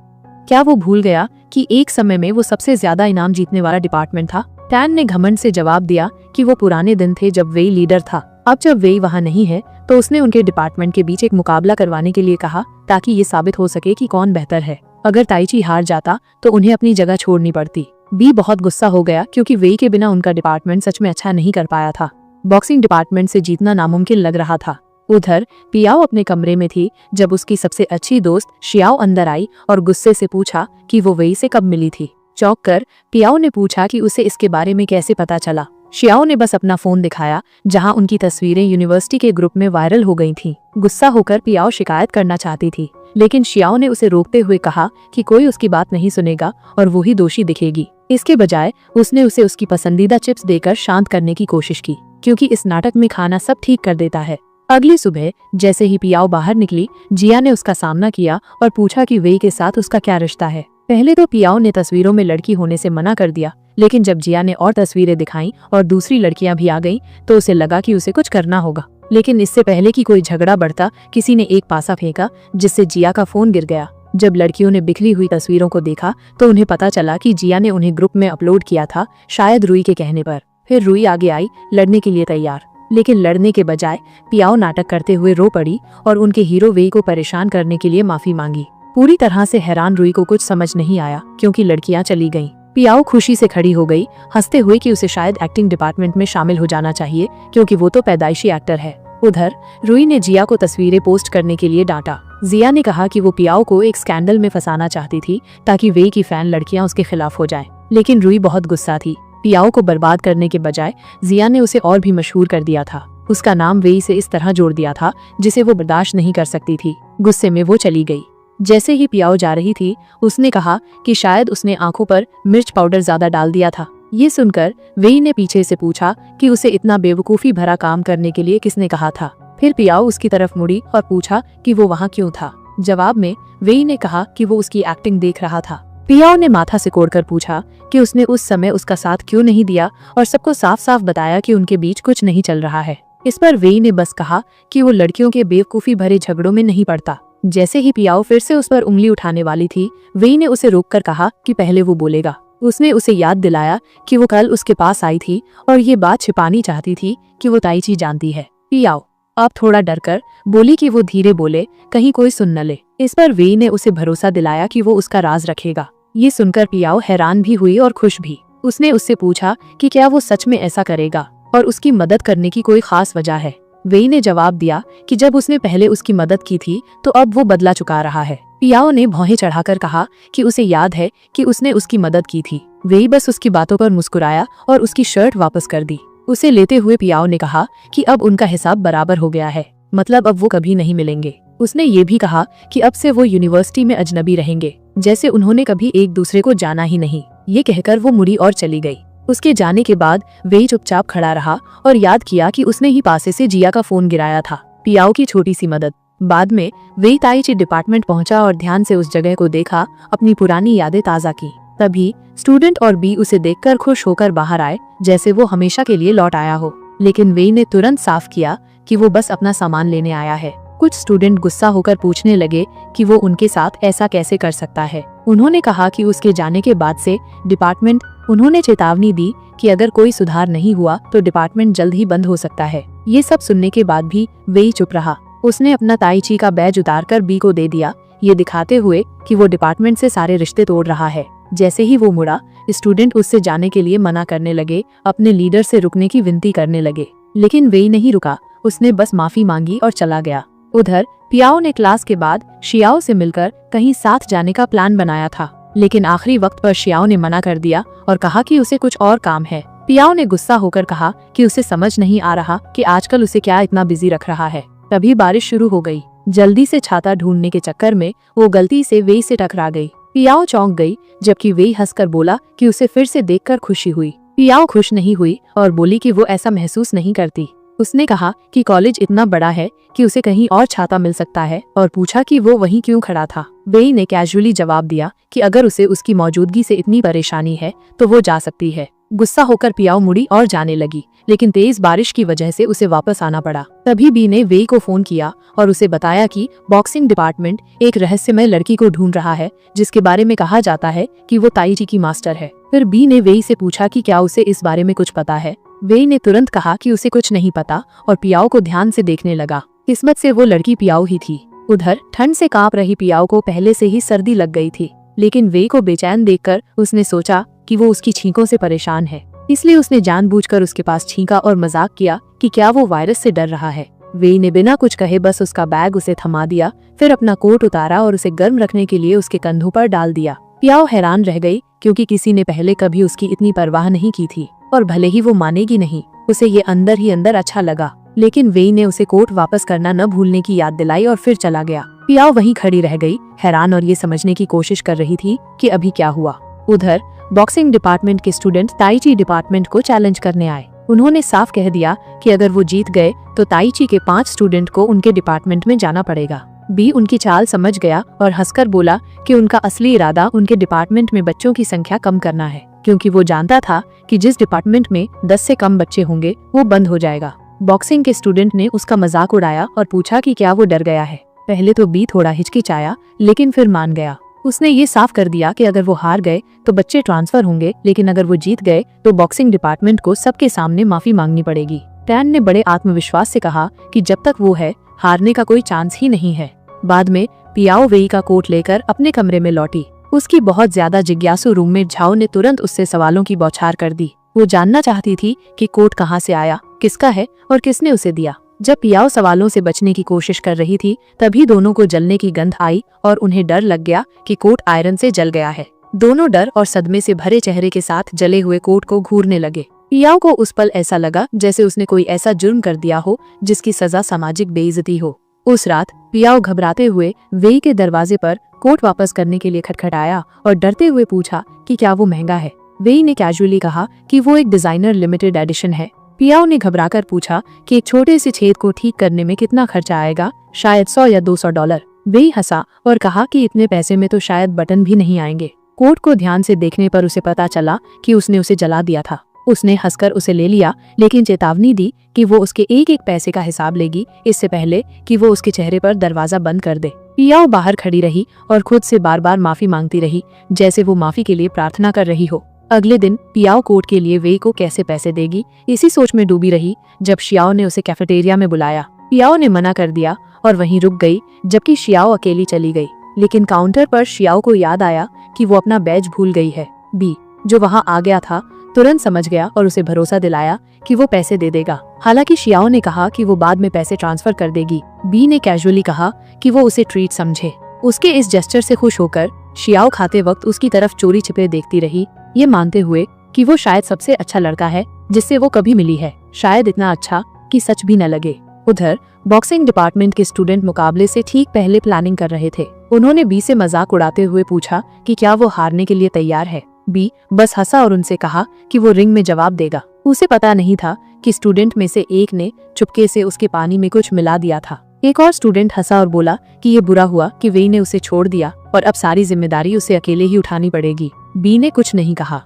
क्या वो भूल गया कि एक समय में वो सबसे ज्यादा इनाम जीतने वाला डिपार्टमेंट था। टैन ने घमंड से जवाब दिया कि वो पुराने दिन थे जब वेई लीडर था। अब जब वेई वहाँ नहीं है तो उसने उनके डिपार्टमेंट के बीच एक मुकाबला करवाने के लिए कहा, ताकि ये साबित हो सके कि कौन बेहतर है। अगर ताइची हार जाता तो उन्हें अपनी जगह छोड़नी पड़ती। बी बहुत गुस्सा हो गया क्योंकि वेई के बिना उनका डिपार्टमेंट सच में अच्छा नहीं कर पाया था। बॉक्सिंग डिपार्टमेंट से जीतना नामुमकिन लग रहा था। उधर पियाओ अपने कमरे में थी जब उसकी सबसे अच्छी दोस्त शियाओ अंदर आई और गुस्से से पूछा कि वो वेई से कब मिली थी। चौंक कर पियाओ ने पूछा कि उसे इसके बारे में कैसे पता चला। शियाओ ने बस अपना फोन दिखाया, जहां उनकी तस्वीरें यूनिवर्सिटी के ग्रुप में वायरल हो गई थीं। गुस्सा होकर पियाओ शिकायत करना चाहती थी, लेकिन शियाओ ने उसे रोकते हुए कहा कि कोई उसकी बात नहीं सुनेगा और वो ही दोषी दिखेगी। इसके बजाय उसने उसे उसकी पसंदीदा चिप्स देकर शांत करने की कोशिश की, क्योंकि इस नाटक में खाना सब ठीक कर देता है। अगली सुबह जैसे ही पियाओ बाहर निकली, जिया ने उसका सामना किया और पूछा कि वेई के साथ उसका क्या रिश्ता है। पहले तो पियाओ ने तस्वीरों में लड़की होने से मना कर दिया, लेकिन जब जिया ने और तस्वीरें दिखाई और दूसरी लड़कियां भी आ गईं, तो उसे लगा कि उसे कुछ करना होगा। लेकिन इससे पहले कि कोई झगड़ा बढ़ता, किसी ने एक पासा फेंका, जिससे जिया का फोन गिर गया। जब लड़कियों ने बिखरी हुई तस्वीरों को देखा तो उन्हें पता चला कि जिया ने उन्हें ग्रुप में अपलोड किया था, शायद रुई के कहने पर। फिर रुई आगे आई, लड़ने के लिए तैयार, लेकिन लड़ने के बजाय पियाओ नाटक करते हुए रो पड़ी और उनके हीरो वेई को परेशान करने के लिए माफी मांगी। पूरी तरह से हैरान रुई को कुछ समझ नहीं आया, क्योंकि लड़कियां चली गईं। पियाओ खुशी से खड़ी हो गई, हंसते हुए कि उसे शायद एक्टिंग डिपार्टमेंट में शामिल हो जाना चाहिए, क्योंकि वो तो पैदाइशी एक्टर है। उधर रुई ने जिया को तस्वीरें पोस्ट करने के लिए डांटा। जिया ने कहा कि वो पियाओ को एक स्कैंडल में फंसाना चाहती थी ताकि वेई की फैन लड़कियां उसके खिलाफ हो जाएं। लेकिन रुई बहुत गुस्सा थी। पियाओ को बर्बाद करने के बजाय जिया ने उसे और भी मशहूर कर दिया था। उसका नाम वेई से इस तरह जोड़ दिया था जिसे वो बर्दाश्त नहीं कर सकती थी। गुस्से में वो चली गई। जैसे ही पियाओ जा रही थी उसने कहा कि शायद उसने आंखों पर मिर्च पाउडर ज्यादा डाल दिया था। ये सुनकर वेई ने पीछे से पूछा कि उसे इतना बेवकूफी भरा काम करने के लिए किसने कहा था। फिर पियाओ उसकी तरफ मुड़ी और पूछा कि वो वहाँ क्यों था। जवाब में वेई ने कहा कि वो उसकी एक्टिंग देख रहा था। पियाओ ने माथा सिकोड़कर पूछा कि उसने उस समय उसका साथ क्यों नहीं दिया और सबको साफ साफ बताया कि उनके बीच कुछ नहीं चल रहा है। इस पर वेई ने बस कहा कि वो लड़कियों के बेवकूफी भरे झगड़ों में नहीं पड़ता। जैसे ही पियाओ फिर से उस पर उंगली उठाने वाली थी, वेई ने उसे रोककर कहा कि पहले वो बोलेगा। उसने उसे याद दिलाया कि वो कल उसके पास आई थी और ये बात छिपानी चाहती थी कि वो ताइची जानती है। पियाओ अब थोड़ा डरकर बोली कि वो धीरे बोले, कहीं कोई सुन न ले। इस पर वेई ने उसे भरोसा दिलाया कि वो उसका राज रखेगा। ये सुनकर पियाओ हैरान भी हुई और खुश भी। उसने उससे पूछा कि क्या वो सच में ऐसा करेगा और उसकी मदद करने की कोई खास वजह है। वेई ने जवाब दिया कि जब उसने पहले उसकी मदद की थी तो अब वो बदला चुका रहा है। पियाओ ने भौहें चढ़ाकर कहा कि उसे याद है कि उसने उसकी मदद की थी। वेई बस उसकी बातों पर मुस्कुराया और उसकी शर्ट वापस कर दी। उसे लेते हुए पियाओ ने कहा कि अब उनका हिसाब बराबर हो गया है, मतलब अब वो कभी नहीं मिलेंगे। उसने ये भी कहा कि अब से वो यूनिवर्सिटी में अजनबी रहेंगे, जैसे उन्होंने कभी एक दूसरे को जाना ही नहीं। ये कहकर वो मुड़ी और चली गई। उसके जाने के बाद वेई चुपचाप खड़ा रहा और याद किया कि उसने ही पासे से जिया का फोन गिराया था। पियाओ की छोटी सी मदद। बाद में वेई ताइची डिपार्टमेंट पहुंचा और ध्यान से उस जगह को देखा, अपनी पुरानी यादें ताजा की। तभी स्टूडेंट और बी उसे देखकर खुश होकर बाहर आए, जैसे वो हमेशा के लिए लौट आया हो। लेकिन वेई ने तुरंत साफ किया कि वो बस अपना सामान लेने आया है। कुछ स्टूडेंट गुस्सा होकर पूछने लगे कि वो उनके साथ ऐसा कैसे कर सकता है। उन्होंने कहा कि उसके जाने के बाद से डिपार्टमेंट, उन्होंने चेतावनी दी कि अगर कोई सुधार नहीं हुआ तो डिपार्टमेंट जल्द ही बंद हो सकता है। ये सब सुनने के बाद भी वेई चुप रहा। उसने अपना ताइची का बैज उतारकर बी को दे दिया, ये दिखाते हुए कि वो डिपार्टमेंट से सारे रिश्ते तोड़ रहा है। जैसे ही वो मुड़ा, स्टूडेंट उससे जाने के लिए मना करने लगे, अपने लीडर से रुकने की विनती करने लगे। लेकिन वेई नहीं रुका, उसने बस माफी मांगी और चला गया। उधर पियाओ ने क्लास के बाद शियाओ से मिलकर कहीं साथ जाने का प्लान बनाया था, लेकिन आखिरी वक्त पर शियाओ ने मना कर दिया और कहा कि उसे कुछ और काम है। पियाओ ने गुस्सा होकर कहा कि उसे समझ नहीं आ रहा कि आजकल उसे क्या इतना बिजी रख रहा है। तभी बारिश शुरू हो गई। जल्दी से छाता ढूंढने के चक्कर में वो गलती से वेई से टकरा गई। पियाओ चौंक गई, जबकि वेई हंसकर बोला कि उसे फिर से देखकर खुशी हुई। पियाओ खुश नहीं हुई और बोली कि वो ऐसा महसूस नहीं करती। उसने कहा कि कॉलेज इतना बड़ा है कि उसे कहीं और छाता मिल सकता है और पूछा कि वो वहीं क्यों खड़ा था। वेई ने कैजुअली जवाब दिया कि अगर उसे उसकी मौजूदगी से इतनी परेशानी है तो वो जा सकती है। गुस्सा होकर पियाओ मुड़ी और जाने लगी, लेकिन तेज बारिश की वजह से उसे वापस आना पड़ा। तभी बी ने वेई को फोन किया और उसे बताया कि बॉक्सिंग डिपार्टमेंट एक रहस्यमय लड़की को ढूंढ रहा है, जिसके बारे में कहा जाता है कि वो ताइची की मास्टर है। फिर बी ने वेई से पूछा कि क्या उसे इस बारे में कुछ पता है। वेई ने तुरंत कहा कि उसे कुछ नहीं पता और पियाओ को ध्यान से देखने लगा। किस्मत से वो लड़की पियाओ ही थी। उधर ठंड से कांप रही पियाओ को पहले से ही सर्दी लग गई थी, लेकिन वेई को बेचैन देखकर उसने सोचा कि वो उसकी छींकों से परेशान है, इसलिए उसने जानबूझकर उसके पास छींका और मजाक किया कि क्या वो वायरस से डर रहा है। वेई ने बिना कुछ कहे बस उसका बैग उसे थमा दिया, फिर अपना कोट उतारा और उसे गर्म रखने के लिए उसके कंधों पर डाल दिया। पियाओ हैरान रह गई, क्योंकि किसी ने पहले कभी उसकी इतनी परवाह नहीं की थी, और भले ही वो मानेगी नहीं, उसे ये अंदर ही अंदर अच्छा लगा। लेकिन वेई ने उसे कोट वापस करना न भूलने की याद दिलाई और फिर चला गया। पियाओ वहीं खड़ी रह गई, हैरान, और ये समझने की कोशिश कर रही थी कि अभी क्या हुआ। उधर बॉक्सिंग डिपार्टमेंट के स्टूडेंट ताइची डिपार्टमेंट को चैलेंज करने आए। उन्होंने साफ कह दिया कि अगर वो जीत गए तो ताइची के 5 स्टूडेंट को उनके डिपार्टमेंट में जाना पड़ेगा। बी उनकी चाल समझ गया और हंसकर बोला कि उनका असली इरादा उनके डिपार्टमेंट में बच्चों की संख्या कम करना है, क्योंकि वो जानता था कि जिस डिपार्टमेंट में 10 से कम बच्चे होंगे वो बंद हो जाएगा। बॉक्सिंग के स्टूडेंट ने उसका मजाक उड़ाया और पूछा कि क्या वो डर गया है। पहले तो बी थोड़ा हिचकिचाया, लेकिन फिर मान गया। उसने ये साफ कर दिया कि अगर वो हार गए तो बच्चे ट्रांसफर होंगे, लेकिन अगर वो जीत गए तो बॉक्सिंग डिपार्टमेंट को सबके सामने माफी मांगनी पड़ेगी। टैन ने बड़े आत्मविश्वास से कहा कि जब तक वो है, हारने का कोई चांस ही नहीं है। बाद में पियाओ वेई का कोट लेकर अपने कमरे में लौटी। उसकी बहुत ज्यादा जिज्ञासु रूममेट झाओ ने तुरंत उससे सवालों की बौछार कर दी। वो जानना चाहती थी कि कोट कहाँ से आया, किसका है और किसने उसे दिया। जब पियाओ सवालों से बचने की कोशिश कर रही थी तभी दोनों को जलने की गंध आई और उन्हें डर लग गया कि कोट आयरन से जल गया है। दोनों डर और सदमे से भरे चेहरे के साथ जले हुए कोट को घूरने लगे। पियाओ को उस पल ऐसा लगा जैसे उसने कोई ऐसा जुर्म कर दिया हो जिसकी सजा सामाजिक बेइज्जती हो। उस रात पियाओ घबराते हुए वेई के दरवाजे पर कोट वापस करने के लिए खटखटाया और डरते हुए पूछा कि क्या वो महंगा है। वेई ने कैजुअली कहा कि वो एक डिजाइनर लिमिटेड एडिशन है। पियाओ ने घबराकर पूछा कि एक छोटे से छेद को ठीक करने में कितना खर्चा आएगा, शायद 100 या 200 डॉलर। वेई हंसा और कहा कि इतने पैसे में तो शायद बटन भी नहीं आएंगे। कोट को ध्यान से देखने पर उसे पता चला कि उसने उसे जला दिया था। उसने हंसकर उसे ले लिया लेकिन चेतावनी दी कि वो उसके एक एक पैसे का हिसाब लेगी इससे पहले कि वो उसके चेहरे पर दरवाजा बंद कर दे। पियाओ बाहर खड़ी रही और खुद से बार बार माफी मांगती रही जैसे वो माफी के लिए प्रार्थना कर रही हो। अगले दिन पियाओ कोट के लिए वेई को कैसे पैसे देगी इसी सोच में डूबी रही जब शियाओ ने उसे कैफेटेरिया में बुलाया। पियाओ ने मना कर दिया और वहीं रुक गई जबकि शियाओ अकेली चली गई। लेकिन काउंटर पर शियाओ को याद आया कि वो अपना बैज भूल गई है। बी जो वहाँ आ गया था तुरंत समझ गया और उसे भरोसा दिलाया कि वो पैसे दे देगा। हालांकि शियाओ ने कहा कि वो बाद में पैसे ट्रांसफर कर देगी। बी ने कैजुअली कहा कि वो उसे ट्रीट समझे। उसके इस जेस्चर से खुश होकर शियाओ खाते वक्त उसकी तरफ चोरी छिपे देखती रही, ये मानते हुए कि वो शायद सबसे अच्छा लड़का है जिससे वो कभी मिली है, शायद इतना अच्छा कि सच भी न लगे। उधर बॉक्सिंग डिपार्टमेंट के स्टूडेंट मुकाबले से ठीक पहले प्लानिंग कर रहे थे। उन्होंने बी से मजाक उड़ाते हुए पूछा कि क्या वो हारने के लिए तैयार है। बी बस हंसा और उनसे कहा कि वो रिंग में जवाब देगा। उसे पता नहीं था कि स्टूडेंट में से एक ने चुपके से उसके पानी में कुछ मिला दिया था। एक और स्टूडेंट हंसा और बोला कि ये बुरा हुआ कि वेई ने उसे छोड़ दिया और अब सारी जिम्मेदारी उसे अकेले ही उठानी पड़ेगी। बी ने कुछ नहीं कहा।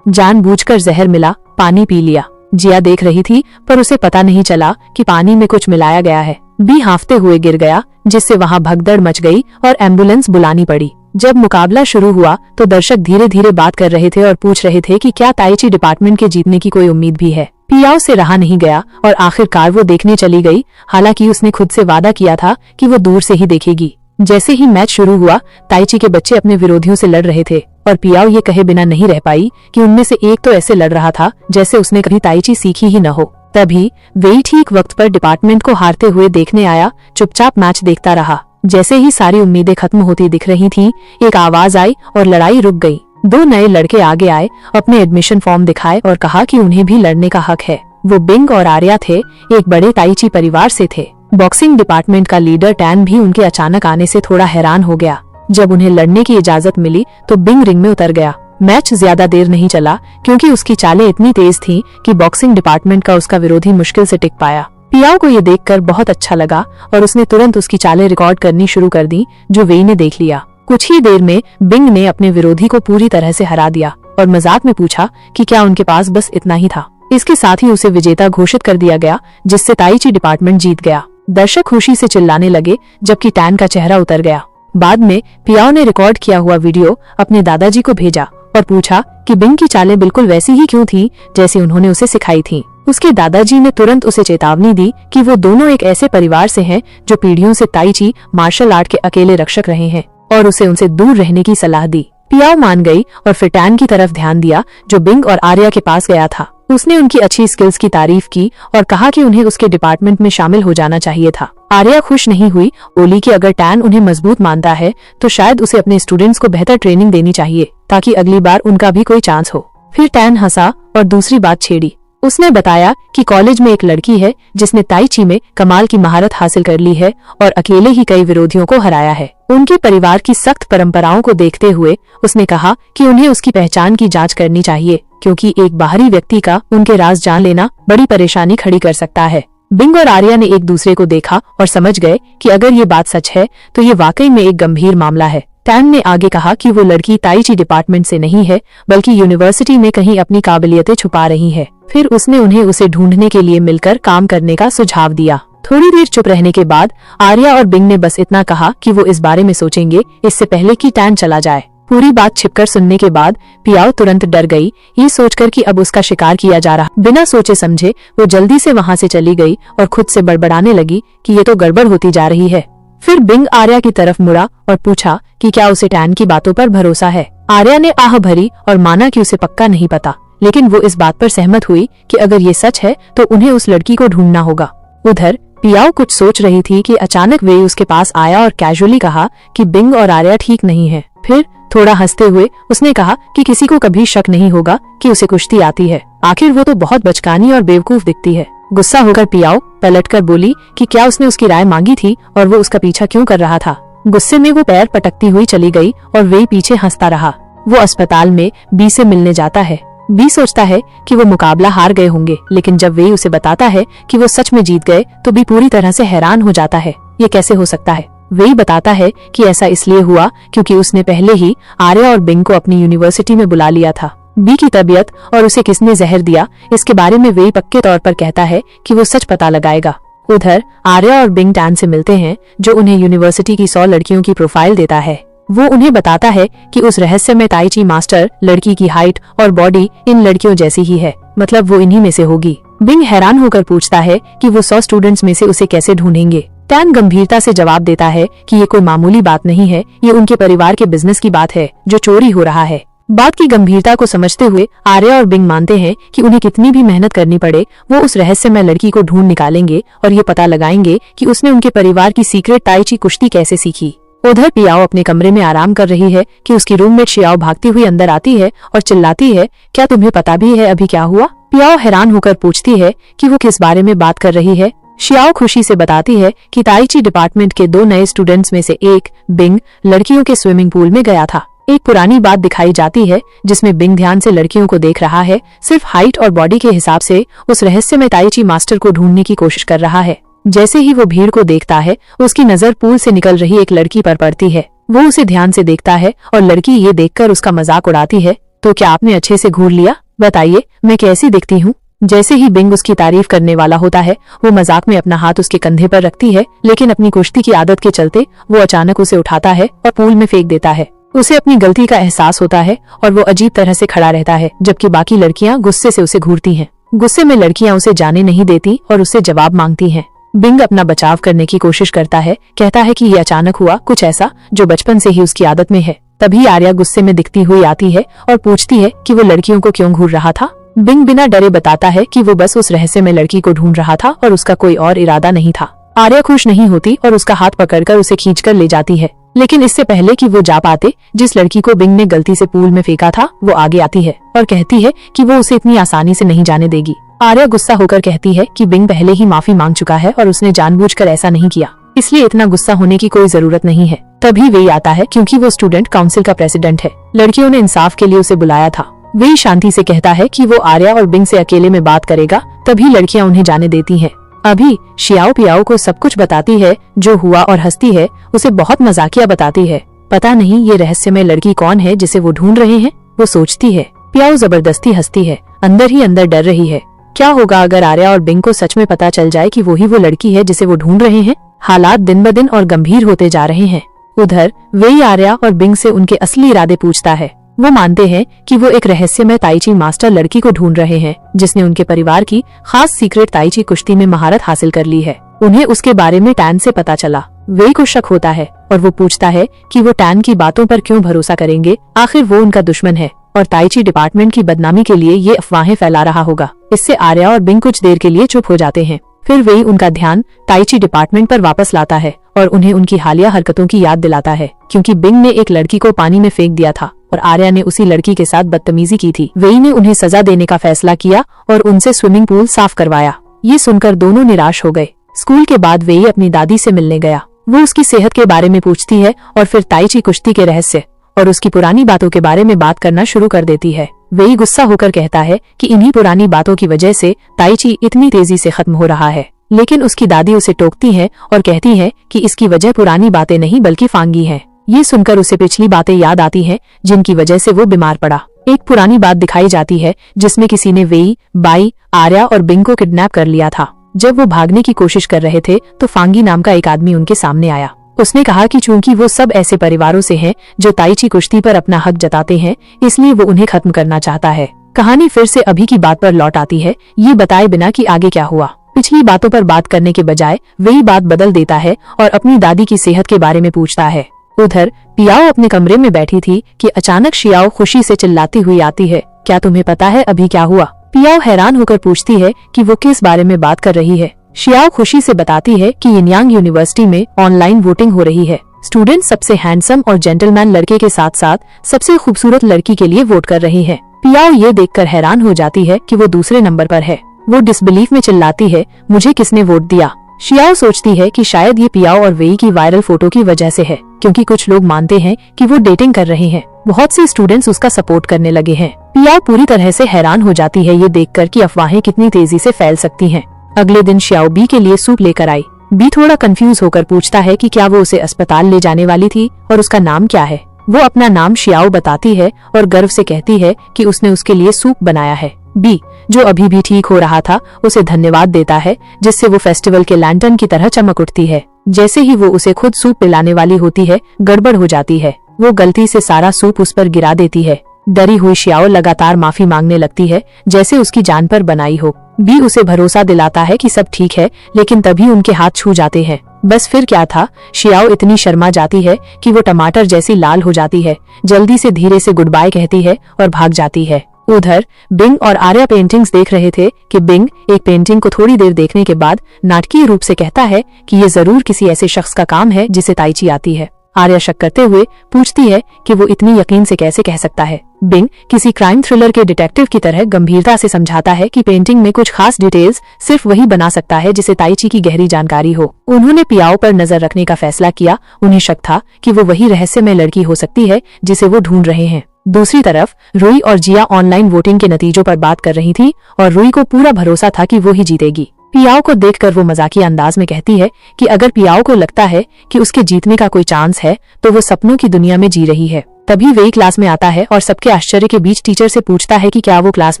जानबूझकर जहर मिला, पानी पी लिया। जिया देख रही थी पर उसे पता नहीं चला कि पानी में कुछ मिलाया गया है। बी हांफते हुए गिर गया जिससे वहाँ भगदड़ मच गई और एम्बुलेंस बुलानी पड़ी। जब मुकाबला शुरू हुआ तो दर्शक धीरे धीरे बात कर रहे थे और पूछ रहे थे कि क्या ताइची डिपार्टमेंट के जीतने की कोई उम्मीद भी है। पियाओ से रहा नहीं गया और आखिरकार वो देखने चली गई। हालांकि उसने खुद से वादा किया था कि वो दूर से ही देखेगी। जैसे ही मैच शुरू हुआ ताइची के बच्चे अपने विरोधियों से लड़ रहे थे और पियाओ ये कहे बिना नहीं रह पाई कि उनमें से एक तो ऐसे लड़ रहा था जैसे उसने कभी ताइची सीखी ही न हो। तभी वेई ठीक वक्त पर डिपार्टमेंट को हारते हुए देखने आया। चुपचाप मैच देखता रहा। जैसे ही सारी उम्मीदें खत्म होती दिख रही थीं, एक आवाज आई और लड़ाई रुक गई। दो नए लड़के आगे आए, अपने एडमिशन फॉर्म दिखाए और कहा कि उन्हें भी लड़ने का हक है। वो बिंग और आर्या थे, एक बड़े ताइची परिवार से थे। बॉक्सिंग डिपार्टमेंट का लीडर टैन भी उनके अचानक आने से थोड़ा हैरान हो गया। जब उन्हें लड़ने की इजाजत मिली तो बिंग रिंग में उतर गया। मैच ज्यादा देर नहीं चला क्योंकि उसकी चालें इतनी तेज थीं कि बॉक्सिंग डिपार्टमेंट का उसका विरोधी मुश्किल से टिक पाया। पियाओ को ये देखकर बहुत अच्छा लगा और उसने तुरंत उसकी चालें रिकॉर्ड करनी शुरू कर दी जो वेई ने देख लिया। कुछ ही देर में बिंग ने अपने विरोधी को पूरी तरह से हरा दिया और मजाक में पूछा कि क्या उनके पास बस इतना ही था। इसके साथ ही उसे विजेता घोषित कर दिया गया जिससे ताइची डिपार्टमेंट जीत गया। दर्शक खुशी से चिल्लाने लगे जबकि टैन का चेहरा उतर गया। बाद में पियाओ ने रिकॉर्ड किया हुआ वीडियो अपने दादाजी को भेजा और पूछा कि बिंग की चालें बिल्कुल वैसी ही क्यों थीं जैसी उन्होंने उसे सिखाई थी। उसके दादाजी ने तुरंत उसे चेतावनी दी कि वो दोनों एक ऐसे परिवार से हैं जो पीढ़ियों से ताइची मार्शल आर्ट के अकेले रक्षक रहे हैं और उसे उनसे दूर रहने की सलाह दी। पियाओ मान गई और फिर टैन की तरफ ध्यान दिया जो बिंग और आर्या के पास गया था। उसने उनकी अच्छी स्किल्स की तारीफ की और कहा कि उन्हें उसके डिपार्टमेंट में शामिल हो जाना चाहिए था। आर्या खुश नहीं हुई, बोली कि अगर टैन उन्हें मजबूत मानता है तो शायद उसे अपने स्टूडेंट्स को बेहतर ट्रेनिंग देनी चाहिए ताकि अगली बार उनका भी कोई चांस हो। फिर टैन हंसा और दूसरी बात छेड़ी। उसने बताया कि कॉलेज में एक लड़की है जिसने ताइची में कमाल की महारत हासिल कर ली है और अकेले ही कई विरोधियों को हराया है। उनके परिवार की सख्त परंपराओं को देखते हुए उसने कहा कि उन्हें उसकी पहचान की जांच करनी चाहिए क्योंकि एक बाहरी व्यक्ति का उनके राज जान लेना बड़ी परेशानी खड़ी कर सकता है। बिंग और आर्या ने एक दूसरे को देखा और समझ गए कि अगर ये बात सच है तो ये वाकई में एक गंभीर मामला है। टैन ने आगे कहा कि वो लड़की ताइची डिपार्टमेंट से नहीं है बल्कि यूनिवर्सिटी में कहीं अपनी काबिलियतें छुपा रही है। फिर उसने उन्हें उसे ढूंढने के लिए मिलकर काम करने का सुझाव दिया। थोड़ी देर चुप रहने के बाद आर्या और बिंग ने बस इतना कहा कि वो इस बारे में सोचेंगे इससे पहले कि टैन चला जाए। पूरी बात छिपकर सुनने के बाद पियाओ तुरंत डर गई, ये सोचकर कि अब उसका शिकार किया जा रहा। बिना सोचे समझे वो जल्दी से वहाँ से चली गई और खुद से बड़बड़ाने लगी कि ये तो गड़बड़ होती जा रही है। फिर बिंग आर्या की तरफ मुड़ा और पूछा कि क्या उसे टैन की बातों पर भरोसा है। आर्या ने आह भरी और माना कि उसे पक्का नहीं पता, लेकिन वो इस बात पर सहमत हुई कि अगर ये सच है तो उन्हें उस लड़की को ढूंढना होगा। उधर पियाओ कुछ सोच रही थी कि अचानक वे उसके पास आया और कैजुअली कहा कि बिंग और आर्या ठीक नहीं है। फिर थोड़ा हंसते हुए उसने कहा कि किसी को कभी शक नहीं होगा कि उसे कुश्ती आती है, आखिर वो तो बहुत बचकानी और बेवकूफ दिखती है। गुस्सा होकर पियाओ पलटकर बोली कि क्या उसने उसकी राय मांगी थी और वो उसका पीछा क्यों कर रहा था। गुस्से में वो पैर पटकती हुई चली गई और वे पीछे हंसता रहा। वो अस्पताल में बी से मिलने जाता है। बी सोचता है कि वो मुकाबला हार गए होंगे, लेकिन जब वे उसे बताता है कि वो सच में जीत गए तो बी पूरी तरह से हैरान हो जाता है। ये कैसे हो सकता है। वे बताता है कि ऐसा इसलिए हुआ क्योंकि उसने पहले ही आर्या और बिंग को अपनी यूनिवर्सिटी में बुला लिया था। बी की तबीयत और उसे किसने जहर दिया इसके बारे में वे पक्के तौर पर कहता है कि वो सच पता लगाएगा। उधर आर्या और बिंग टैन से मिलते हैं, जो उन्हें यूनिवर्सिटी की 100 लड़कियों की प्रोफाइल देता है। वो उन्हें बताता है कि उस रहस्यमय ताई ची मास्टर लड़की की हाइट और बॉडी इन लड़कियों जैसी ही है, मतलब वो इन्हीं में से होगी। बिंग हैरान होकर पूछता है कि वो 100 स्टूडेंट्स में से उसे कैसे ढूंढेंगे। टैन गंभीरता से जवाब देता है कि ये कोई मामूली बात नहीं है, ये उनके परिवार के बिजनेस की बात है जो चोरी हो रहा है। बात की गंभीरता को समझते हुए आर्या और बिंग मानते हैं कि उन्हें कितनी भी मेहनत करनी पड़े वो उस रहस्यमय लड़की को ढूंढ निकालेंगे और ये पता लगाएंगे कि उसने उनके परिवार की सीक्रेट ताई ची कुश्ती कैसे सीखी। उधर पियाओ अपने कमरे में आराम कर रही है कि उसकी रूममेट शियाओ भागती हुई अंदर आती है और चिल्लाती है, क्या तुम्हें पता भी है अभी क्या हुआ। पियाओ हैरान होकर पूछती है कि वो किस बारे में बात कर रही है। शियाओ खुशी से बताती है कि ताई ची डिपार्टमेंट के 2 नए स्टूडेंट्स में से एक बिंग लड़कियों के स्विमिंग पूल में गया था। एक पुरानी बात दिखाई जाती है जिसमें बिंग ध्यान से लड़कियों को देख रहा है, सिर्फ हाइट और बॉडी के हिसाब से उस रहस्यमय ताई ची मास्टर को ढूंढने की कोशिश कर रहा है। जैसे ही वो भीड़ को देखता है उसकी नजर पूल से निकल रही एक लड़की पर पड़ती है। वो उसे ध्यान से देखता है और लड़की ये देखकर उसका मजाक उड़ाती है, तो क्या आपने अच्छे से घूर लिया, बताइए मैं कैसी दिखती हूँ। जैसे ही बिंग उसकी तारीफ करने वाला होता है वो मजाक में अपना हाथ उसके कंधे पर रखती है, लेकिन अपनी कुश्ती की आदत के चलते वो अचानक उसे उठाता है और पूल में फेंक देता है। उसे अपनी गलती का एहसास होता है और वो अजीब तरह से खड़ा रहता है, जबकि बाकी लड़कियां गुस्से से उसे घूरती हैं। गुस्से में लड़कियां उसे जाने नहीं देती और उससे जवाब मांगती हैं। बिंग अपना बचाव करने की कोशिश करता है, कहता है कि ये अचानक हुआ कुछ ऐसा जो बचपन से ही उसकी आदत में है। तभी आर्या गुस्से में दिखती हुई आती है और पूछती है कि वो लड़कियों को क्यों घूर रहा था। बिंग बिना डरे बताता है कि वो बस उस रहस्य में लड़की को ढूंढ रहा था और उसका कोई और इरादा नहीं था। आर्या खुश नहीं होती और उसका हाथ पकड़कर उसे खींचकर ले जाती है, लेकिन इससे पहले कि वो जा पाते, जिस लड़की को बिंग ने गलती से पूल में फेंका था वो आगे आती है और कहती है कि वो उसे इतनी आसानी से नहीं जाने देगी। आर्या गुस्सा होकर कहती है कि बिंग पहले ही माफी मांग चुका है और उसने जानबूझकर ऐसा नहीं किया, इसलिए इतना गुस्सा होने की कोई जरूरत नहीं है। तभी वे आता है क्योंकि वो स्टूडेंट काउंसिल का प्रेसिडेंट है। लड़कियों ने इंसाफ के लिए उसे बुलाया था। वे शांति से कहता है कि वो आर्या और बिंग से अकेले में बात करेगा, तभी लड़कियां उन्हें जाने देती हैं। अभी शियाओ पियाओ को सब कुछ बताती है जो हुआ और हंसती है, उसे बहुत मजाकिया बताती है। पता नहीं ये रहस्यमय लड़की कौन है जिसे वो ढूंढ रहे हैं, वो सोचती है। पियाओ जबरदस्ती हंसती है, अंदर ही अंदर डर रही है। क्या होगा अगर आर्या और बिंग को सच में पता चल जाए कि वही वो लड़की है जिसे वो ढूंढ रहे हैं। हालात दिन ब दिन और गंभीर होते जा रहे हैं। उधर वे आर्या और बिंग से उनके असली इरादे पूछता है। वो मानते हैं कि वो एक रहस्यमय ताई ची मास्टर लड़की को ढूंढ रहे हैं जिसने उनके परिवार की खास सीक्रेट ताई ची कुश्ती में महारत हासिल कर ली है। उन्हें उसके बारे में टैन से पता चला। वे को शक होता है और वो पूछता है कि वो टैन की बातों पर क्यों भरोसा करेंगे, आखिर वो उनका दुश्मन है और ताई ची डिपार्टमेंट की बदनामी के लिए ये अफवाहें फैला रहा होगा। इससे आर्या और बिंग कुछ देर के लिए चुप हो जाते हैं। फिर वे उनका ध्यान ताई ची डिपार्टमेंट पर वापस लाता है और उन्हें उनकी हालिया हरकतों की याद दिलाता है, क्योंकि बिंग ने एक लड़की को पानी में फेंक दिया था और आर्या ने उसी लड़की के साथ बदतमीजी की थी। वेई ने उन्हें सजा देने का फैसला किया और उनसे स्विमिंग पूल साफ करवाया। ये सुनकर दोनों निराश हो गए। स्कूल के बाद वेई अपनी दादी से मिलने गया। वो उसकी सेहत के बारे में पूछती है और फिर ताई ची कुश्ती के रहस्य और उसकी पुरानी बातों के बारे में बात करना शुरू कर देती है। वेई गुस्सा होकर कहता है कि इन्हीं पुरानी बातों की वजह से ताई ची इतनी तेजी से खत्म हो रहा है, लेकिन उसकी दादी उसे टोकती है और कहती है कि इसकी वजह पुरानी बातें नहीं बल्कि फांगी है। ये सुनकर उसे पिछली बातें याद आती हैं जिनकी वजह से वो बीमार पड़ा। एक पुरानी बात दिखाई जाती है जिसमें किसी ने वेई, बाई, आर्या और बिंग को किडनैप कर लिया था। जब वो भागने की कोशिश कर रहे थे तो फांगी नाम का एक आदमी उनके सामने आया। उसने कहा कि चूंकि वो सब ऐसे परिवारों से हैं जो ताई ची कुश्ती पर अपना हक जताते हैं, इसलिए वो उन्हें खत्म करना चाहता है। कहानी फिर से अभी की बात पर लौट आती है, ये बताए बिना कि आगे क्या हुआ। पिछली बातों पर बात करने के बजाय वही बात बदल देता है और अपनी दादी की सेहत के बारे में पूछता है। उधर पियाओ अपने कमरे में बैठी थी कि अचानक शियाओ खुशी से चिल्लाती हुई आती है, क्या तुम्हें पता है अभी क्या हुआ। पियाओ हैरान होकर पूछती है कि वो किस बारे में बात कर रही है। शियाओ खुशी से बताती है कि यिनयांग यूनिवर्सिटी में ऑनलाइन वोटिंग हो रही है। स्टूडेंट्स सबसे हैंडसम और जेंटलमैन लड़के के साथ साथ सबसे खूबसूरत लड़की के लिए वोट कर रही है। पियाओ ये देखकर हैरान हो जाती है कि वो दूसरे नंबर पर है। वो डिसबिलीफ में चिल्लाती है, मुझे किसने वोट दिया। शियाओ सोचती है कि शायद ये पियाओ और वेई की वायरल फोटो की वजह से है, क्योंकि कुछ लोग मानते हैं कि वो डेटिंग कर रहे हैं। बहुत से स्टूडेंट्स उसका सपोर्ट करने लगे हैं। पियाओ पूरी तरह से हैरान हो जाती है ये देखकर कि अफवाहें कितनी तेजी से फैल सकती हैं। अगले दिन शियाओ बी के लिए सूप लेकर आई। बी थोड़ा कंफ्यूज होकर पूछता है कि क्या वो उसे अस्पताल ले जाने वाली थी और उसका नाम क्या है। वो अपना नाम शियाओ बताती है और गर्व से कहती है कि उसने उसके लिए सूप बनाया है। बी, जो अभी भी ठीक हो रहा था, उसे धन्यवाद देता है, जिससे वो फेस्टिवल के लैंटर्न की तरह चमक उठती है। जैसे ही वो उसे खुद सूप पिलाने वाली होती है, गड़बड़ हो जाती है। वो गलती से सारा सूप उस पर गिरा देती है। डरी हुई शियाओ लगातार माफी मांगने लगती है, जैसे उसकी जान पर बनाई हो। बी उसे भरोसा दिलाता है कि सब ठीक है, लेकिन तभी उनके हाथ छू जाते हैं। बस फिर क्या था, शियाओ इतनी शर्मा जाती है कि वो टमाटर जैसी लाल हो जाती है। जल्दी से धीरे से गुड बाय कहती है और भाग जाती है। उधर बिंग और आर्या पेंटिंग्स देख रहे थे कि बिंग एक पेंटिंग को थोड़ी देर देखने के बाद नाटकीय रूप से कहता है कि ये जरूर किसी ऐसे शख्स का काम है जिसे ताइची आती है। आर्या शक करते हुए पूछती है कि वो इतनी यकीन से कैसे कह सकता है। बिंग किसी क्राइम थ्रिलर के डिटेक्टिव की तरह गंभीरता से समझाता है कि पेंटिंग में कुछ खास डिटेल्स सिर्फ वही बना सकता है जिसे ताइची की गहरी जानकारी हो। उन्होंने पियाओ पर नजर रखने का फैसला किया। उन्हें शक था कि वो वही रहस्यमय लड़की हो सकती है जिसे वो ढूंढ रहे हैं। दूसरी तरफ रुई और जिया ऑनलाइन वोटिंग के नतीजों पर बात कर रही थी और रुई को पूरा भरोसा था कि वो ही जीतेगी। पियाओ को देखकर वो मजाकिया अंदाज में कहती है कि अगर पियाओ को लगता है कि उसके जीतने का कोई चांस है तो वो सपनों की दुनिया में जी रही है। तभी वेई क्लास में आता है और सबके आश्चर्य के बीच टीचर से पूछता है कि क्या वो क्लास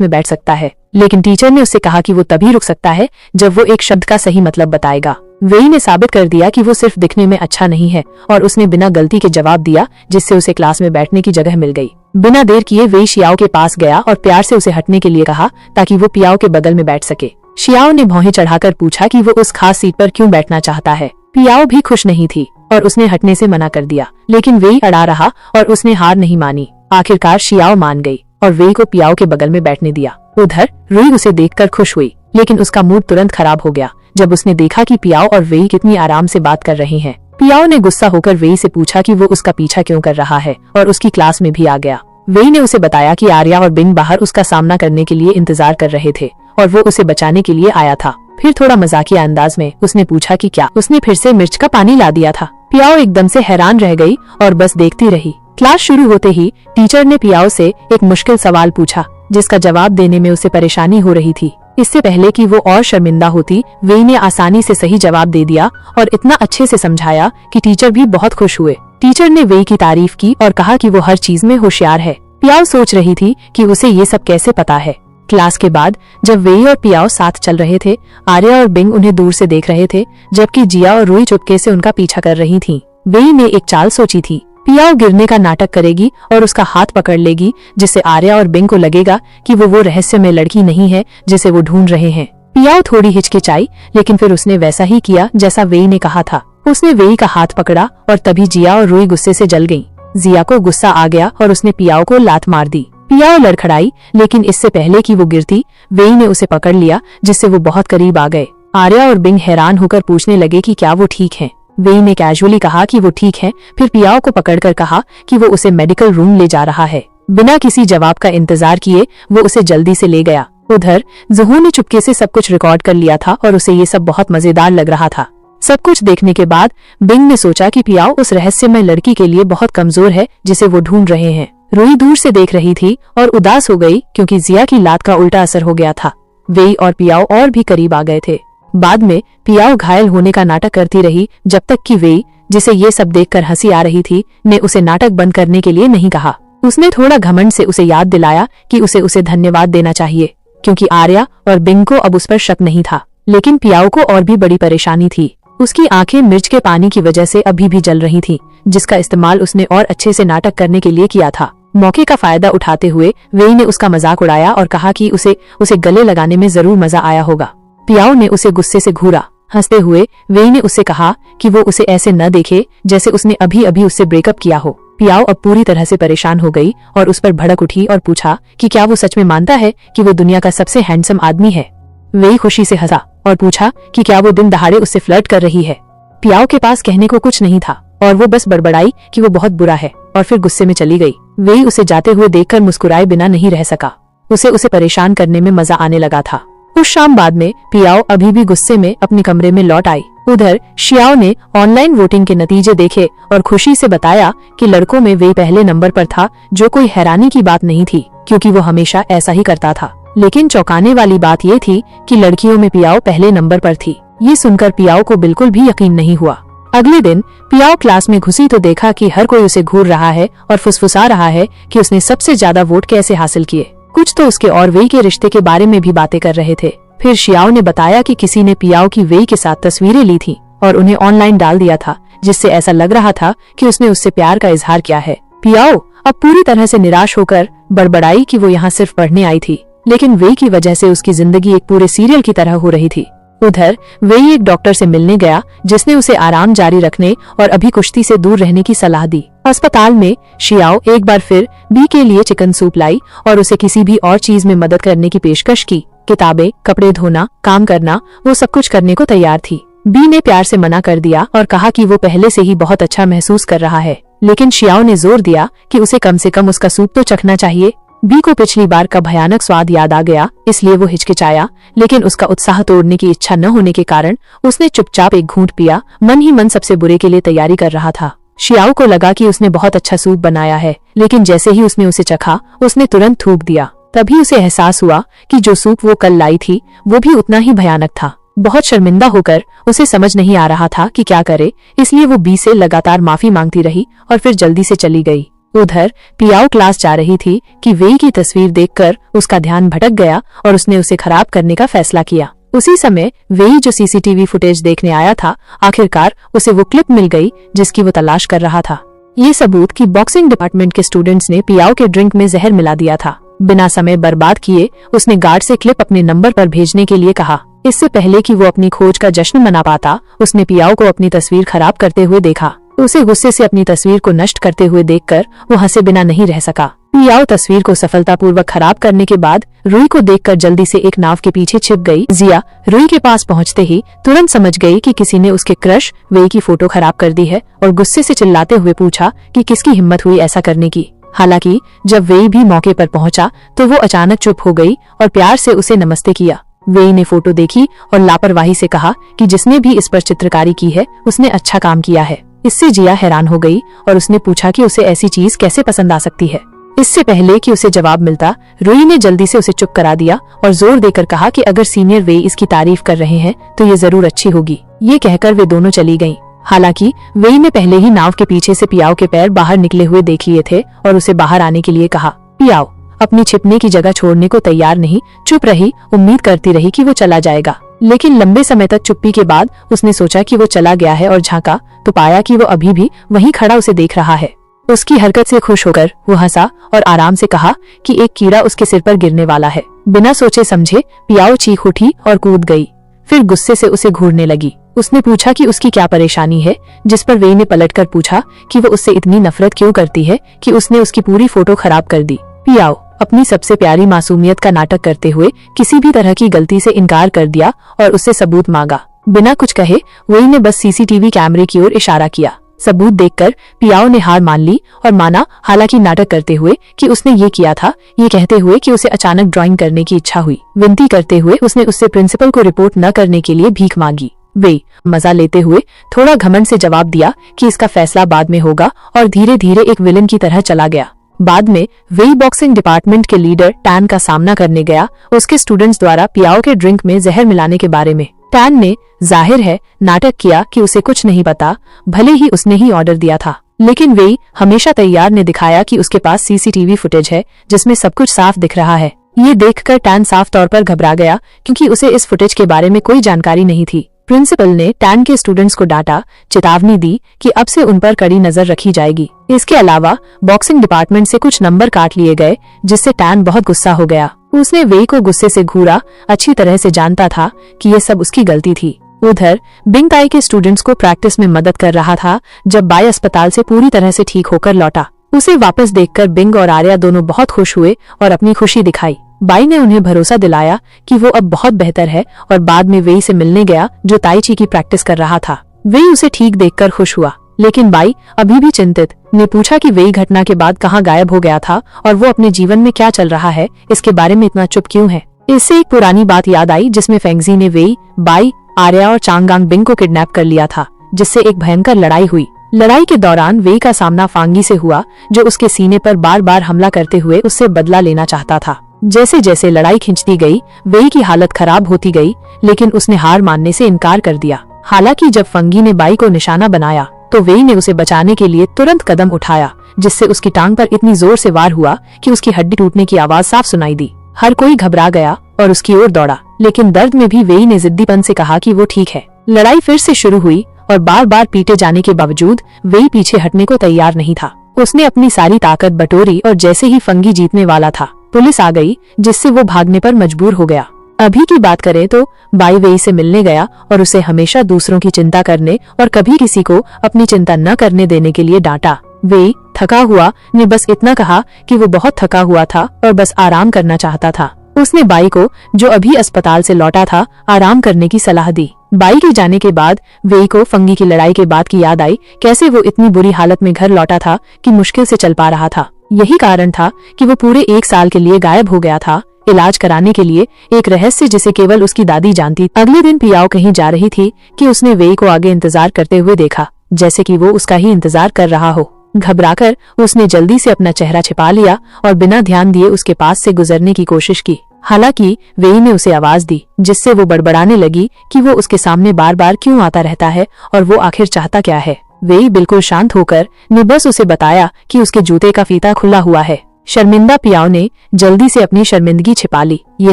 में बैठ सकता है, लेकिन टीचर ने उससे कहा कि वो तभी रुक सकता है जब वो एक शब्द का सही मतलब बताएगा। वेई ने साबित कर दिया कि वो सिर्फ दिखने में अच्छा नहीं है और उसने बिना गलती के जवाब दिया, जिससे उसे क्लास में बैठने की जगह मिल गई। बिना देर किए वेई शियाओ के पास गया और प्यार से उसे हटने के लिए कहा ताकि वो पियाओ के बगल में बैठ सके। शियाओ ने भौहें चढ़ाकर पूछा कि वो उस खास सीट पर क्यों बैठना चाहता है। पियाओ भी खुश नहीं थी और उसने हटने से मना कर दिया, लेकिन वेई अड़ा रहा और उसने हार नहीं मानी। आखिरकार शियाओ मान गई और वेई को पियाओ के बगल में बैठने दिया। उधर रुई उसे देखकर खुश हुई, लेकिन उसका मूड तुरंत खराब हो गया जब उसने देखा कि पियाओ और वेई कितनी आराम से बात कर रही हैं। पियाओ ने गुस्सा होकर वेई से पूछा कि वो उसका पीछा क्यों कर रहा है और उसकी क्लास में भी आ गया। वेई ने उसे बताया कि आर्या और बिंग बाहर उसका सामना करने के लिए इंतजार कर रहे थे और वो उसे बचाने के लिए आया था। फिर थोड़ा मजाकिया अंदाज में उसने पूछा कि क्या उसने फिर से मिर्च का पानी ला दिया था। पियाओ एकदम से हैरान रह गई और बस देखती रही। क्लास शुरू होते ही टीचर ने पियाओ से एक मुश्किल सवाल पूछा, जिसका जवाब देने में उसे परेशानी हो रही थी। इससे पहले कि वो और शर्मिंदा होती, वेई ने आसानी से सही जवाब दे दिया और इतना अच्छे से समझाया कि टीचर भी बहुत खुश हुए। टीचर ने वेई की तारीफ की और कहा कि वो हर चीज में होशियार है। पियाओ सोच रही थी कि उसे ये सब कैसे पता है। क्लास के बाद जब वेई और पियाओ साथ चल रहे थे, आर्या और बिंग उन्हें दूर से देख रहे थे, जबकि जिया और रुई चुपके से उनका पीछा कर रही थीं। वेई ने एक चाल सोची थी। पियाओ गिरने का नाटक करेगी और उसका हाथ पकड़ लेगी, जिससे आर्या और बिंग को लगेगा कि वो रहस्यमय लड़की नहीं है जिसे वो ढूंढ रहे हैं। पियाओ थोड़ी हिचकिचाई, लेकिन फिर उसने वैसा ही किया जैसा वेई ने कहा था। उसने वेई का हाथ पकड़ा और तभी जिया और रुई गुस्से से जल गईं। जिया को गुस्सा आ गया और उसने पियाओ को लात मार दी। पियाओ लड़खड़ाई, लेकिन इससे पहले कि वो गिरती, वेई ने उसे पकड़ लिया, जिससे वो बहुत करीब आ गए। आर्या और बिंग हैरान होकर पूछने लगे कि क्या वो ठीक हैं। वेई ने कैजुअली कहा कि वो ठीक है, फिर पियाओ को पकड़कर कहा कि वो उसे मेडिकल रूम ले जा रहा है। बिना किसी जवाब का इंतजार किए वो उसे जल्दी से ले गया। उधर जुहू ने चुपके से सब कुछ रिकॉर्ड कर लिया था और उसे ये सब बहुत मजेदार लग रहा था। सब कुछ देखने के बाद बिंग ने सोचा कि पियाओ उस रहस्यमय लड़की के लिए बहुत कमजोर है जिसे वो ढूंढ रहे हैं। रुई दूर से देख रही थी और उदास हो गई क्योंकि जिया की लात का उल्टा असर हो गया था। वेई और पियाओ और भी करीब आ गए थे। बाद में पियाओ घायल होने का नाटक करती रही, जब तक कि वेई, जिसे ये सब देखकर हंसी आ रही थी, ने उसे नाटक बंद करने के लिए नहीं कहा। उसने थोड़ा घमंड से उसे याद दिलाया कि उसे धन्यवाद देना चाहिए, क्योंकि आर्या और बिंग को अब उस पर शक नहीं था। लेकिन पियाओ को और भी बड़ी परेशानी थी। उसकी आंखें मिर्च के पानी की वजह से अभी भी जल रही थीं, जिसका इस्तेमाल उसने और अच्छे से नाटक करने के लिए किया था। मौके का फायदा उठाते हुए वेई ने उसका मजाक उड़ाया और कहा कि उसे गले लगाने में जरूर मजा आया होगा। पियाओ ने उसे गुस्से से घूरा। हंसते हुए वेई ने उससे कहा कि वो उसे ऐसे न देखे जैसे उसने अभी अभी उससे ब्रेकअप किया हो। पियाओ अब पूरी तरह से परेशान हो गई और उस पर भड़क उठी और पूछा कि क्या वो सच में मानता है कि वो दुनिया का सबसे हैंडसम आदमी है। वेई खुशी से हंसा और पूछा कि क्या वो दिन दहाड़े उससे फ्लर्ट कर रही है। पियाओ के पास कहने को कुछ नहीं था और वो बस बड़बड़ाई कि वो बहुत बुरा है और फिर गुस्से में चली गई। वेई उसे जाते हुए देखकर मुस्कुराए बिना नहीं रह सका। उसे परेशान करने में मजा आने लगा था। उस शाम बाद में पियाओ अभी भी गुस्से में अपने कमरे में लौट आई। उधर शियाओ ने ऑनलाइन वोटिंग के नतीजे देखे और खुशी से बताया कि लड़कों में वेई पहले नंबर पर था, जो कोई हैरानी की बात नहीं थी क्योंकि वो हमेशा ऐसा ही करता था। लेकिन चौंकाने वाली बात ये थी कि लड़कियों में पियाओ पहले नंबर पर थी। ये सुनकर पियाओ को बिल्कुल भी यकीन नहीं हुआ। अगले दिन पियाओ क्लास में घुसी तो देखा कि हर कोई उसे घूर रहा है और फुसफुसा रहा है कि उसने सबसे ज्यादा वोट कैसे हासिल किए। कुछ तो उसके और वेई के रिश्ते के बारे में भी बातें कर रहे थे। फिर शियाओ ने बताया कि किसी ने पियाओ की वेई के साथ तस्वीरें ली थी और उन्हें ऑनलाइन डाल दिया था, जिससे ऐसा लग रहा था कि उसने उससे प्यार का इजहार किया है। पियाओ अब पूरी तरह से निराश होकर बड़बड़ाई कि वो यहाँ सिर्फ पढ़ने आई थी, लेकिन वेई की वजह से उसकी जिंदगी एक पूरे सीरियल की तरह हो रही थी। उधर वेई एक डॉक्टर से मिलने गया जिसने उसे आराम जारी रखने और अभी कुश्ती से दूर रहने की सलाह दी। अस्पताल में शियाओ एक बार फिर बी के लिए चिकन सूप लाई और उसे किसी भी और चीज में मदद करने की पेशकश की। किताबें, कपड़े धोना, काम करना, वो सब कुछ करने को तैयार थी। बी ने प्यार से मना कर दिया और कहा कि वो पहले से ही बहुत अच्छा महसूस कर रहा है, लेकिन शियाओ ने जोर दिया कि उसे कम से कम उसका सूप तो चखना चाहिए। बी को पिछली बार का भयानक स्वाद याद आ गया, इसलिए वो हिचकिचाया, लेकिन उसका उत्साह तोड़ने की इच्छा न होने के कारण उसने चुपचाप एक घूंट पिया। मन ही मन सबसे बुरे के लिए तैयारी कर रहा था। शियाओ को लगा कि उसने बहुत अच्छा सूप बनाया है, लेकिन जैसे ही उसने उसे चखा उसने तुरंत थूक दिया। तभी उसे एहसास हुआ कि जो सूप वो कल लाई थी वो भी उतना ही भयानक था। बहुत शर्मिंदा होकर उसे समझ नहीं आ रहा था कि क्या करे, इसलिए वो बी से लगातार माफी मांगती रही और फिर जल्दी से चली गई। उधर पियाओ क्लास जा रही थी कि वेई की तस्वीर देखकर उसका ध्यान भटक गया और उसने उसे खराब करने का फैसला किया। उसी समय वेई जो सीसीटीवी फुटेज देखने आया था, आखिरकार उसे वो क्लिप मिल गई जिसकी वो तलाश कर रहा था। ये सबूत कि बॉक्सिंग डिपार्टमेंट के स्टूडेंट्स ने पियाओ के ड्रिंक में जहर मिला दिया था। बिना समय बर्बाद किए उसने गार्ड से क्लिप अपने नंबर पर भेजने के लिए कहा। इससे पहले कि वो अपनी खोज का जश्न मना पाता, उसने पियाओ को अपनी तस्वीर खराब करते हुए देखा। उसे गुस्से से अपनी तस्वीर को नष्ट करते हुए देखकर वो हंसे बिना नहीं रह सका। पियाओ तस्वीर को सफलतापूर्वक खराब करने के बाद रुई को देखकर जल्दी से एक नाव के पीछे छिप गई। जिया रुई के पास पहुंचते ही तुरंत समझ गई कि किसी ने उसके क्रश वेई की फोटो खराब कर दी है और गुस्से से चिल्लाते हुए पूछा कि किसकी हिम्मत हुई ऐसा करने की। हालांकि जब वेई भी मौके पर पहुंचा तो वो अचानक चुप हो गई और प्यार से उसे नमस्ते किया। वेई ने फोटो देखी और लापरवाही से कहा कि जिसने भी इस पर चित्रकारी की है उसने अच्छा काम किया है। इससे जिया हैरान हो गई और उसने पूछा कि उसे ऐसी चीज कैसे पसंद आ सकती है। इससे पहले कि उसे जवाब मिलता, रुई ने जल्दी से उसे चुप करा दिया और जोर देकर कहा कि अगर सीनियर वेई इसकी तारीफ कर रहे हैं तो ये जरूर अच्छी होगी। ये कहकर वे दोनों चली गईं। हालांकि वेई ने पहले ही नाव के पीछे से पियाओ के पैर बाहर निकले हुए देख लिए थे और उसे बाहर आने के लिए कहा। पियाओ अपनी छिपने की जगह छोड़ने को तैयार नहीं, चुप रही, उम्मीद करती रही कि वो चला जाएगा। लेकिन लंबे समय तक चुप्पी के बाद उसने सोचा कि वो चला गया है और झांका तो पाया कि वो अभी भी वहीं खड़ा उसे देख रहा है। उसकी हरकत से खुश होकर वो हंसा और आराम से कहा कि एक कीड़ा उसके सिर पर गिरने वाला है। बिना सोचे समझे पियाओ चीख उठी और कूद गई। फिर गुस्से से उसे घूरने लगी। उसने पूछा कि उसकी क्या परेशानी है, जिस पर वेई ने पलटकर पूछा कि वो उससे इतनी नफरत क्यों करती है कि उसने उसकी पूरी फोटो खराब कर दी। पियाओ अपनी सबसे प्यारी मासूमियत का नाटक करते हुए किसी भी तरह की गलती से इनकार कर दिया और उससे सबूत मांगा। बिना कुछ कहे वेई ने बस सीसीटीवी कैमरे की ओर इशारा किया। सबूत देखकर पियाओ ने हार मान ली और माना, हालांकि नाटक करते हुए कि उसने ये किया था, ये कहते हुए कि उसे अचानक ड्राइंग करने की इच्छा हुई। विनती करते हुए उसने उससे प्रिंसिपल को रिपोर्ट न करने के लिए भीख मांगी। वे मजा लेते हुए थोड़ा घमंड से जवाब दिया कि इसका फैसला बाद में होगा और धीरे धीरे एक विलन की तरह चला गया। बाद में वेई बॉक्सिंग डिपार्टमेंट के लीडर टैन का सामना करने गया उसके स्टूडेंट्स द्वारा पियाओ के ड्रिंक में जहर मिलाने के बारे में। टैन ने जाहिर है नाटक किया कि उसे कुछ नहीं पता, भले ही उसने ही ऑर्डर दिया था। लेकिन वेई हमेशा तैयार ने दिखाया कि उसके पास सीसीटीवी फुटेज है जिसमें सब कुछ साफ दिख रहा है। ये देखकर टैन साफ तौर पर घबरा गया क्योंकि उसे इस फुटेज के बारे में कोई जानकारी नहीं थी। प्रिंसिपल ने टैन के स्टूडेंट्स को डांटा, चेतावनी दी कि अब से उन पर कड़ी नजर रखी जाएगी। इसके अलावा बॉक्सिंग डिपार्टमेंट से कुछ नंबर काट लिए गए जिससे टैन बहुत गुस्सा हो गया। उसने वेई को गुस्से से घूरा, अच्छी तरह से जानता था कि ये सब उसकी गलती थी। उधर बिंग ताई के स्टूडेंट्स को प्रैक्टिस में मदद कर रहा था जब बाई अस्पताल से पूरी तरह से ठीक होकर लौटा। उसे वापस देखकर बिंग और आर्या दोनों बहुत खुश हुए और अपनी खुशी दिखाई। बाई ने उन्हें भरोसा दिलाया कि वो अब बहुत बेहतर है और बाद में वेई से मिलने गया जो ताई ची की प्रैक्टिस कर रहा था। वेई उसे ठीक देखकर खुश हुआ, लेकिन बाई अभी भी चिंतित ने पूछा कि वेई घटना के बाद कहाँ गायब हो गया था और वो अपने जीवन में क्या चल रहा है, इसके बारे में इतना चुप क्यों है। इससे एक पुरानी बात याद आई जिसमें फेंगजी ने वेई, बाई, आर्या और चांगगांग बिंग को किडनैप कर लिया था, जिससे एक भयंकर लड़ाई हुई। लड़ाई के दौरान वेई का सामना फांगी से हुआ जो उसके सीने पर बार बार हमला करते हुए उससे बदला लेना चाहता था। जैसे जैसे लड़ाई खिंचती गई वेई की हालत खराब होती गई, लेकिन उसने हार मानने से इनकार कर दिया। हालांकि जब फंगी ने बाई को निशाना बनाया तो वेई ने उसे बचाने के लिए तुरंत कदम उठाया, जिससे उसकी टांग पर इतनी जोर से वार हुआ कि उसकी हड्डी टूटने की आवाज साफ सुनाई दी। हर कोई घबरा गया और उसकी ओर दौड़ा, लेकिन दर्द में भी वेई ने जिद्दीपन से कहा कि वो ठीक है। लड़ाई फिर से शुरू हुई और बार बार पीटे जाने के बावजूद वेई पीछे हटने को तैयार नहीं था। उसने अपनी सारी ताकत बटोरी और जैसे ही फंगी जीतने वाला था पुलिस आ गई, जिससे वो भागने पर मजबूर हो गया। अभी की बात करें तो बाई वेई से मिलने गया और उसे हमेशा दूसरों की चिंता करने और कभी किसी को अपनी चिंता न करने देने के लिए डांटा। वेई थका हुआ ने बस इतना कहा कि वो बहुत थका हुआ था और बस आराम करना चाहता था। उसने बाई को, जो अभी अस्पताल से लौटा था, आराम करने की सलाह दी। बाई के जाने के बाद वेई को फंगी की लड़ाई के बाद की याद आई, कैसे वो इतनी बुरी हालत में घर लौटा था कि मुश्किल से चल पा रहा था। यही कारण था कि वो पूरे 1 साल के लिए गायब हो गया था, इलाज कराने के लिए, एक रहस्य जिसे केवल उसकी दादी जानती। अगले दिन पियाओ कहीं जा रही थी कि उसने वेई को आगे इंतजार करते हुए देखा, जैसे कि वो उसका ही इंतजार कर रहा हो। घबराकर उसने जल्दी से अपना चेहरा छिपा लिया और बिना ध्यान दिए उसके पास से गुजरने की कोशिश की। हालांकि वेई ने उसे आवाज दी, जिससे वो बड़बड़ाने लगी कि वो उसके सामने बार बार क्यों आता रहता है और वो आखिर चाहता क्या है। वेई बिल्कुल शांत होकर ने बस उसे बताया कि उसके जूते का फीता खुला हुआ है। शर्मिंदा पियाओ ने जल्दी से अपनी शर्मिंदगी छिपा ली, ये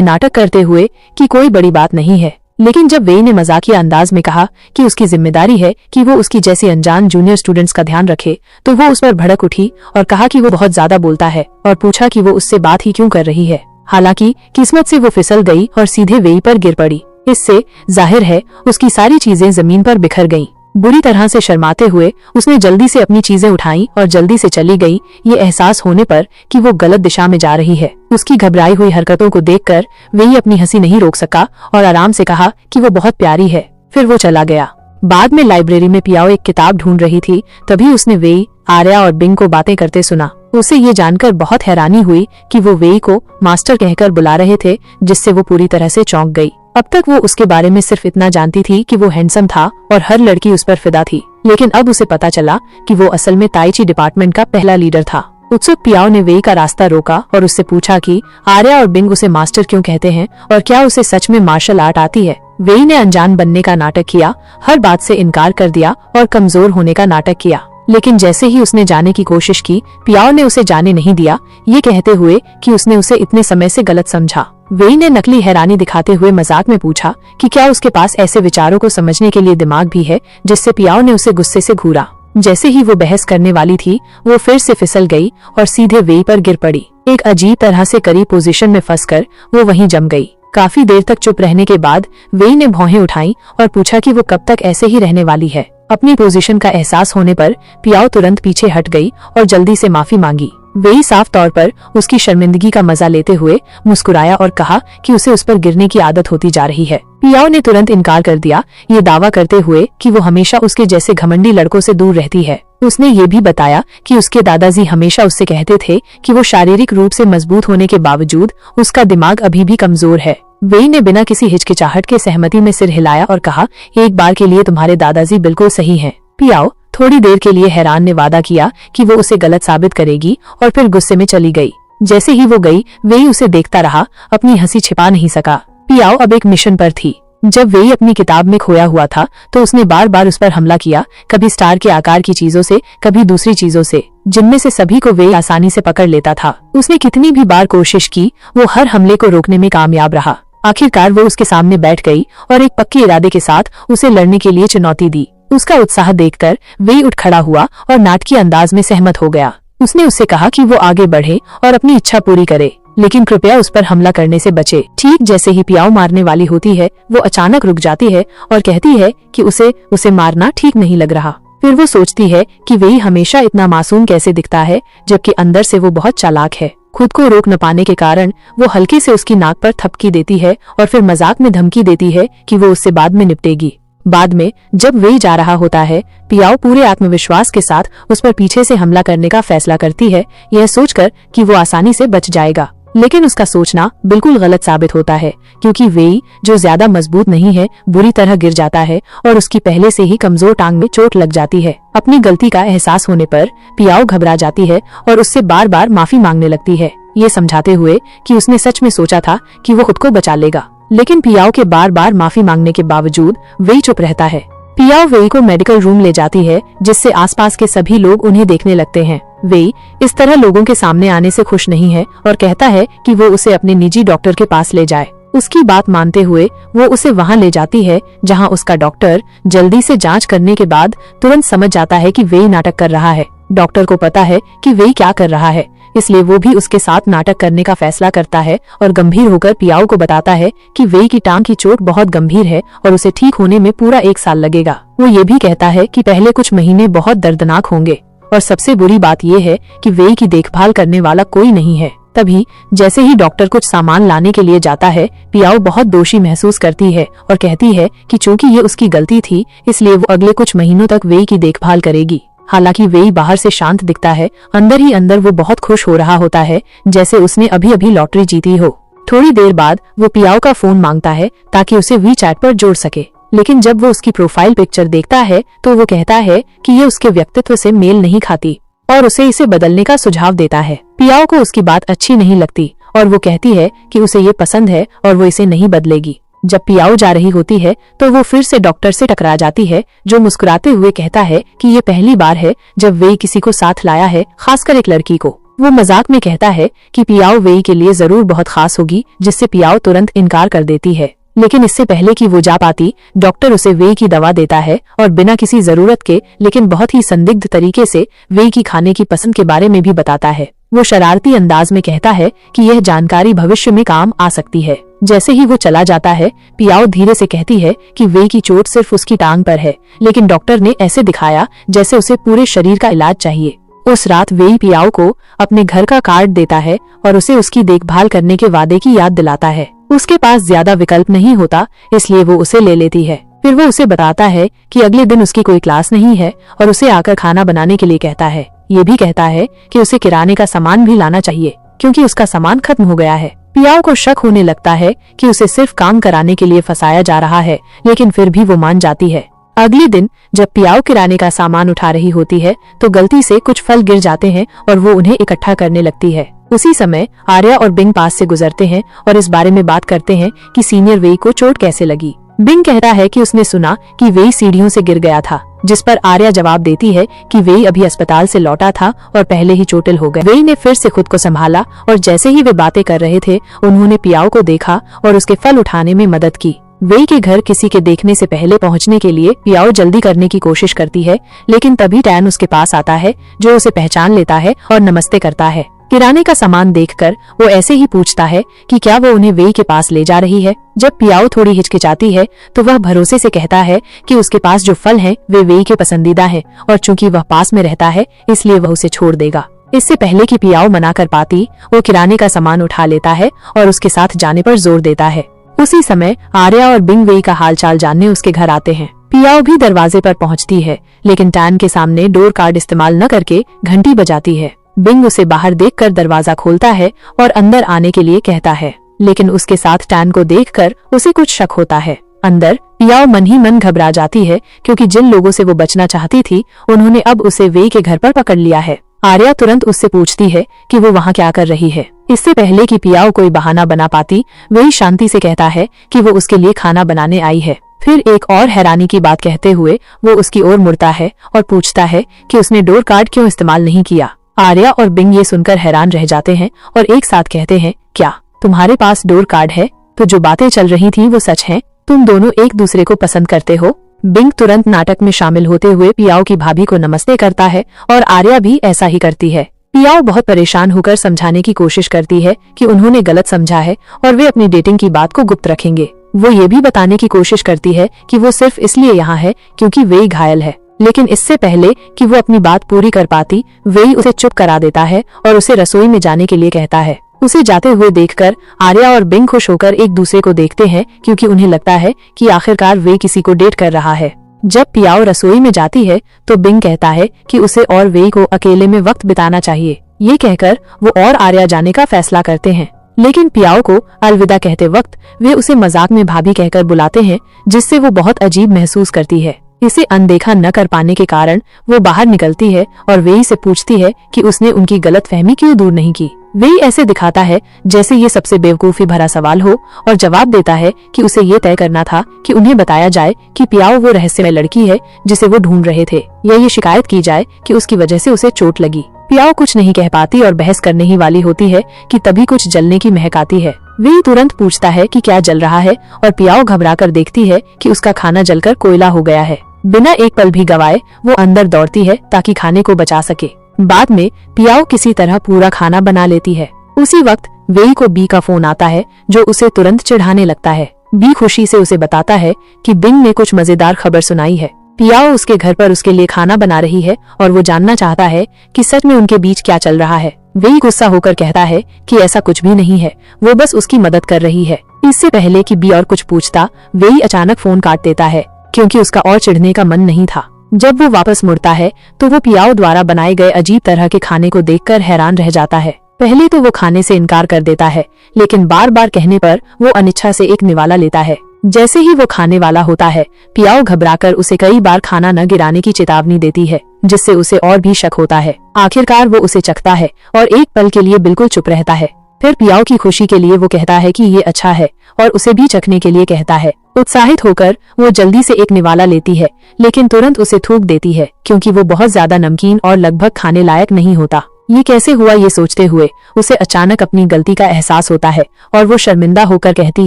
नाटक करते हुए कि कोई बड़ी बात नहीं है। लेकिन जब वेई ने मजाकिया अंदाज में कहा कि उसकी जिम्मेदारी है कि वो उसकी जैसी अनजान जूनियर स्टूडेंट्स का ध्यान रखे, तो वो उस पर भड़क उठी और कहा कि वो बहुत ज्यादा बोलता है और पूछा कि वो उससे बात ही क्यों कर रही है। हालांकि किस्मत से वो फिसल गई और सीधे वेई पर गिर पड़ी। इससे जाहिर है उसकी सारी चीजें जमीन पर बिखर गईं। बुरी तरह से शर्माते हुए उसने जल्दी से अपनी चीजें उठाई और जल्दी से चली गई, ये एहसास होने पर कि वो गलत दिशा में जा रही है। उसकी घबराई हुई हरकतों को देखकर वेई अपनी हंसी नहीं रोक सका और आराम से कहा कि वो बहुत प्यारी है। फिर वो चला गया। बाद में लाइब्रेरी में पियाओ एक किताब ढूंढ रही थी, तभी उसने वेई, आर्या और बिंग को बातें करते सुना। उसे ये जानकर बहुत हैरानी हुई कि वो वेई को मास्टर कहकर बुला रहे थे, जिससे वो पूरी तरह से चौंक गई। अब तक वो उसके बारे में सिर्फ इतना जानती थी कि वो हैंडसम था और हर लड़की उस पर फिदा थी, लेकिन अब उसे पता चला कि वो असल में ताई ची डिपार्टमेंट का पहला लीडर था। उत्सुक पियाओ ने वेई का रास्ता रोका और उससे पूछा कि आर्या और बिंग उसे मास्टर क्यों कहते हैं और क्या उसे सच में मार्शल आर्ट आती है। वेई ने अनजान बनने का नाटक किया, हर बात से इनकार कर दिया और कमजोर होने का नाटक किया। लेकिन जैसे ही उसने जाने की कोशिश की, पियाओ ने उसे जाने नहीं दिया, ये कहते हुए कि उसने उसे इतने समय से गलत समझा। वेई ने नकली हैरानी दिखाते हुए मजाक में पूछा कि क्या उसके पास ऐसे विचारों को समझने के लिए दिमाग भी है, जिससे पियाओ ने उसे गुस्से से घूरा। जैसे ही वो बहस करने वाली थी, वो फिर से फिसल गई और सीधे वेई पर गिर पड़ी। एक अजीब तरह से करीब पोजीशन में फंसकर वो वहीं जम गई। काफी देर तक चुप रहने के बाद वेई ने भौहें उठाई और पूछा कि वो कब तक ऐसे ही रहने वाली है। अपनी पोजीशन का एहसास होने पर पियाओ तुरंत पीछे हट गई और जल्दी से माफी मांगी। वेई साफ तौर पर उसकी शर्मिंदगी का मजा लेते हुए मुस्कुराया और कहा कि उसे उस पर गिरने की आदत होती जा रही है। पियाओ ने तुरंत इनकार कर दिया, ये दावा करते हुए कि वो हमेशा उसके जैसे घमंडी लड़कों से दूर रहती है। उसने ये भी बताया कि उसके दादाजी हमेशा उससे कहते थे कि वो शारीरिक रूप से मजबूत होने के बावजूद उसका दिमाग अभी भी कमजोर है। वेई ने बिना किसी हिचकिचाहट के सहमति में सिर हिलाया और कहा, एक बार के लिए तुम्हारे दादाजी बिल्कुल सही हैं। पियाओ थोड़ी देर के लिए हैरान ने वादा किया कि वो उसे गलत साबित करेगी और फिर गुस्से में चली गई। जैसे ही वो गई, वेई उसे देखता रहा, अपनी हंसी छिपा नहीं सका। पियाओ अब एक मिशन पर थी। जब वेई अपनी किताब में खोया हुआ था तो उसने बार बार उस पर हमला किया, कभी स्टार के आकार की चीजों से, कभी दूसरी चीजों से, जिनमें से सभी को वेई आसानी से पकड़ लेता था। उसने कितनी भी बार कोशिश की, वो हर हमले को रोकने में कामयाब रहा। आखिरकार वो उसके सामने बैठ गई और एक पक्के इरादे के साथ उसे लड़ने के लिए चुनौती दी। उसका उत्साह देखकर वेई उठ खड़ा हुआ और नाटकीय अंदाज में सहमत हो गया। उसने उससे कहा कि वो आगे बढ़े और अपनी इच्छा पूरी करे, लेकिन कृपया उस पर हमला करने से बचे। ठीक जैसे ही पियाओ मारने वाली होती है, वो अचानक रुक जाती है और कहती है कि उसे मारना ठीक नहीं लग रहा। फिर वो सोचती है कि वेई हमेशा इतना मासूम कैसे दिखता है, जबकि अंदर से वो बहुत चालाक है। खुद को रोक न पाने के कारण वो हल्के से उसकी नाक पर थपकी देती है और फिर मजाक में धमकी देती है कि वो उससे बाद में निपटेगी। बाद में जब वेई जा रहा होता है, पियाओ पूरे आत्मविश्वास के साथ उस पर पीछे से हमला करने का फैसला करती है, यह सोचकर कि वो आसानी से बच जाएगा। लेकिन उसका सोचना बिल्कुल गलत साबित होता है, क्योंकि वेई, जो ज्यादा मजबूत नहीं है, बुरी तरह गिर जाता है और उसकी पहले से ही कमजोर टांग में चोट लग जाती है। अपनी गलती का एहसास होने पर पियाओ घबरा जाती है और उससे बार बार माफी मांगने लगती है, ये समझाते हुए कि उसने सच में सोचा था कि वो खुद को बचा लेगा। लेकिन पियाओ के बार बार माफी मांगने के बावजूद वेई चुप रहता है। पियाओ वेई को मेडिकल रूम ले जाती है, जिससे आसपास के सभी लोग उन्हें देखने लगते हैं। वेई इस तरह लोगों के सामने आने से खुश नहीं है और कहता है कि वो उसे अपने निजी डॉक्टर के पास ले जाए। उसकी बात मानते हुए वो उसे वहां ले जाती है, जहां उसका डॉक्टर जल्दी से जांच करने के बाद तुरंत समझ जाता है कि वेई नाटक कर रहा है। डॉक्टर को पता है कि वेई क्या कर रहा है, इसलिए वो भी उसके साथ नाटक करने का फैसला करता है और गंभीर होकर पियाओ को बताता है कि वेई की टांग की चोट बहुत गंभीर है और उसे ठीक होने में पूरा 1 साल लगेगा। वो ये भी कहता है कि पहले कुछ महीने बहुत दर्दनाक होंगे और सबसे बुरी बात ये है कि वेई की देखभाल करने वाला कोई नहीं है। तभी जैसे ही डॉक्टर कुछ सामान लाने के लिए जाता है, पियाओ बहुत दोषी महसूस करती है और कहती है कि चूंकि ये उसकी गलती थी, इसलिए वो अगले कुछ महीनों तक वेई की देखभाल करेगी। हालांकि वेई बाहर से शांत दिखता है, अंदर ही अंदर वो बहुत खुश हो रहा होता है, जैसे उसने अभी अभी लॉटरी जीती हो। थोड़ी देर बाद वो पियाओ का फोन मांगता है ताकि उसे वीचैट पर जोड़ सके, लेकिन जब वो उसकी प्रोफाइल पिक्चर देखता है तो वो कहता है कि ये उसके व्यक्तित्व से मेल नहीं खाती और उसे इसे बदलने का सुझाव देता है। पियाओ को उसकी बात अच्छी नहीं लगती और वो कहती है कि उसे ये पसंद है और वो इसे नहीं बदलेगी। जब पियाओ जा रही होती है तो वो फिर से डॉक्टर से टकरा जाती है, जो मुस्कुराते हुए कहता है कि ये पहली बार है जब वेई किसी को साथ लाया है, खासकर एक लड़की को। वो मजाक में कहता है कि पियाओ वेई के लिए जरूर बहुत खास होगी, जिससे पियाओ तुरंत इनकार कर देती है। लेकिन इससे पहले कि वो जा पाती, डॉक्टर उसे वेई की दवा देता है और बिना किसी जरूरत के लेकिन बहुत ही संदिग्ध तरीके से वेई की खाने की पसंद के बारे में भी बताता है। वो शरारती अंदाज में कहता है कि यह जानकारी भविष्य में काम आ सकती है। जैसे ही वो चला जाता है, पियाओ धीरे से कहती है कि वेई की चोट सिर्फ उसकी टांग पर है, लेकिन डॉक्टर ने ऐसे दिखाया जैसे उसे पूरे शरीर का इलाज चाहिए। उस रात वेई पियाओ को अपने घर का कार्ड देता है और उसे उसकी देखभाल करने के वादे की याद दिलाता है। उसके पास ज्यादा विकल्प नहीं होता, इसलिए वो उसे ले लेती है। फिर वो उसे बताता है कि अगले दिन उसकी कोई क्लास नहीं है और उसे आकर खाना बनाने के लिए कहता है। ये भी कहता है कि उसे किराने का सामान भी लाना चाहिए, क्योंकि उसका सामान खत्म हो गया है। पियाओ को शक होने लगता है कि उसे सिर्फ काम कराने के लिए फंसाया जा रहा है, लेकिन फिर भी वो मान जाती है। अगले दिन जब पियाओ किराने का सामान उठा रही होती है तो गलती से कुछ फल गिर जाते हैं और वो उन्हें इकट्ठा करने लगती है। उसी समय आर्या और बिंग पास से गुजरते हैं और इस बारे में बात करते हैं कि सीनियर वेई को चोट कैसे लगी। बिंग कहता है कि उसने सुना कि वेई सीढ़ियों से गिर गया था, जिस पर आर्या जवाब देती है कि वेई अभी अस्पताल से लौटा था और पहले ही चोटिल हो गए। वेई ने फिर से खुद को संभाला और जैसे ही वे बातें कर रहे थे, उन्होंने पियाओ को देखा और उसके फल उठाने में मदद की। वेई के घर किसी के देखने से पहले पहुंचने के लिए पियाओ जल्दी करने की कोशिश करती है, लेकिन तभी टैन उसके पास आता है, जो उसे पहचान लेता है और नमस्ते करता है। किराने का सामान देखकर वो ऐसे ही पूछता है कि क्या वो उन्हें वेई के पास ले जा रही है। जब पियाओ थोड़ी हिचकिचाती है तो वह भरोसे से कहता है कि उसके पास जो फल हैं वे वेई के पसंदीदा हैं और चूंकि वह पास में रहता है इसलिए वह उसे छोड़ देगा। इससे पहले कि पियाओ मना कर पाती, वो किराने का सामान उठा लेता है और उसके साथ जाने पर जोर देता है। उसी समय आर्या और बिंग वेई का हालचाल जानने उसके घर आते हैं। पियाओ भी दरवाजे पर पहुंचती है, लेकिन टैन के सामने डोर कार्ड इस्तेमाल न करके घंटी बजाती है। बिंग उसे बाहर देखकर दरवाजा खोलता है और अंदर आने के लिए कहता है, लेकिन उसके साथ टैन को देखकर उसे कुछ शक होता है। अंदर पियाओ मन ही मन घबरा जाती है, क्योंकि जिन लोगों से वो बचना चाहती थी उन्होंने अब उसे वेई के घर पर पकड़ लिया है। आर्या तुरंत उससे पूछती है कि वो वहाँ क्या कर रही है। इससे पहले कि पियाओ कोई बहाना बना पाती, वेई शांति से कहता है कि वो उसके लिए खाना बनाने आई है। फिर एक और हैरानी की बात कहते हुए वो उसकी ओर मुड़ता है और पूछता है कि उसने डोर कार्ड क्यों इस्तेमाल नहीं किया। आर्या और बिंग ये सुनकर हैरान रह जाते हैं और एक साथ कहते हैं, क्या तुम्हारे पास डोर कार्ड है? तो जो बातें चल रही थी वो सच हैं? तुम दोनों एक दूसरे को पसंद करते हो? बिंग तुरंत नाटक में शामिल होते हुए पियाओ की भाभी को नमस्ते करता है और आर्या भी ऐसा ही करती है। पियाओ बहुत परेशान होकर समझाने की कोशिश करती है कि उन्होंने गलत समझा है और वे अपनी डेटिंग की बात को गुप्त रखेंगे। वो ये भी बताने की कोशिश करती है कि वो सिर्फ इसलिए यहाँ है क्योंकि वेई घायल है। लेकिन इससे पहले कि वो अपनी बात पूरी कर पाती, वेई उसे चुप करा देता है और उसे रसोई में जाने के लिए कहता है। उसे जाते हुए देखकर आर्या और बिंग खुश होकर एक दूसरे को देखते हैं, क्योंकि उन्हें लगता है कि आखिरकार वे किसी को डेट कर रहा है। जब पियाओ रसोई में जाती है तो बिंग कहता है कि उसे और वेई को अकेले में वक्त बिताना चाहिए। ये कहकर वो और आर्या जाने का फैसला करते हैं, लेकिन पियाओ को अलविदा कहते वक्त वे उसे मजाक में भाभी कहकर बुलाते हैं, जिससे वो बहुत अजीब महसूस करती है। इसे अनदेखा न कर पाने के कारण वो बाहर निकलती है और वेई से पूछती है कि उसने उनकी गलतफहमी क्यों दूर नहीं की। वेई ऐसे दिखाता है जैसे ये सबसे बेवकूफी भरा सवाल हो और जवाब देता है कि उसे ये तय करना था कि उन्हें बताया जाए कि पियाओ वो रहस्यमय लड़की है जिसे वो ढूंढ रहे थे, या ये शिकायत की जाए कि उसकी वजह से उसे चोट लगी। पियाओ कुछ नहीं कह पाती और बहस करने ही वाली होती है कि तभी कुछ जलने की महक आती है। वेई तुरंत पूछता है कि क्या जल रहा है और पियाओ घबराकर देखती है कि उसका खाना जलकर कोयला हो गया है। बिना एक पल भी गवाए वो अंदर दौड़ती है ताकि खाने को बचा सके। बाद में पियाओ किसी तरह पूरा खाना बना लेती है। उसी वक्त वेई को बी का फोन आता है, जो उसे तुरंत चिढ़ाने लगता है। बी खुशी से उसे बताता है कि बिंग ने कुछ मजेदार खबर सुनाई है। पियाओ उसके घर पर उसके लिए खाना बना रही है और वो जानना चाहता है कि सच में उनके बीच क्या चल रहा है। वेई गुस्सा होकर कहता है कि ऐसा कुछ भी नहीं है, वो बस उसकी मदद कर रही है। इससे पहले कि बी और कुछ पूछता, वेई अचानक फोन काट देता है, क्योंकि उसका और चिढ़ने का मन नहीं था। जब वो वापस मुड़ता है तो वो पियाओ द्वारा बनाए गए अजीब तरह के खाने को देखकर हैरान रह जाता है। पहले तो वो खाने से इनकार कर देता है, लेकिन बार बार कहने पर वो अनिच्छा से एक निवाला लेता है। जैसे ही वो खाने वाला होता है, पियाओ घबराकर उसे कई बार खाना न गिराने की चेतावनी देती है, जिससे उसे और भी शक होता है। आखिरकार वो उसे चखता है और एक पल के लिए बिल्कुल चुप रहता है। फिर पियाओ की खुशी के लिए वो कहता है कि ये अच्छा है और उसे भी चखने के लिए कहता है। उत्साहित होकर वो जल्दी से एक निवाला लेती है, लेकिन तुरंत उसे थूक देती है, क्योंकि वो बहुत ज्यादा नमकीन और लगभग खाने लायक नहीं होता। ये कैसे हुआ ये सोचते हुए उसे अचानक अपनी गलती का एहसास होता है और वो शर्मिंदा होकर कहती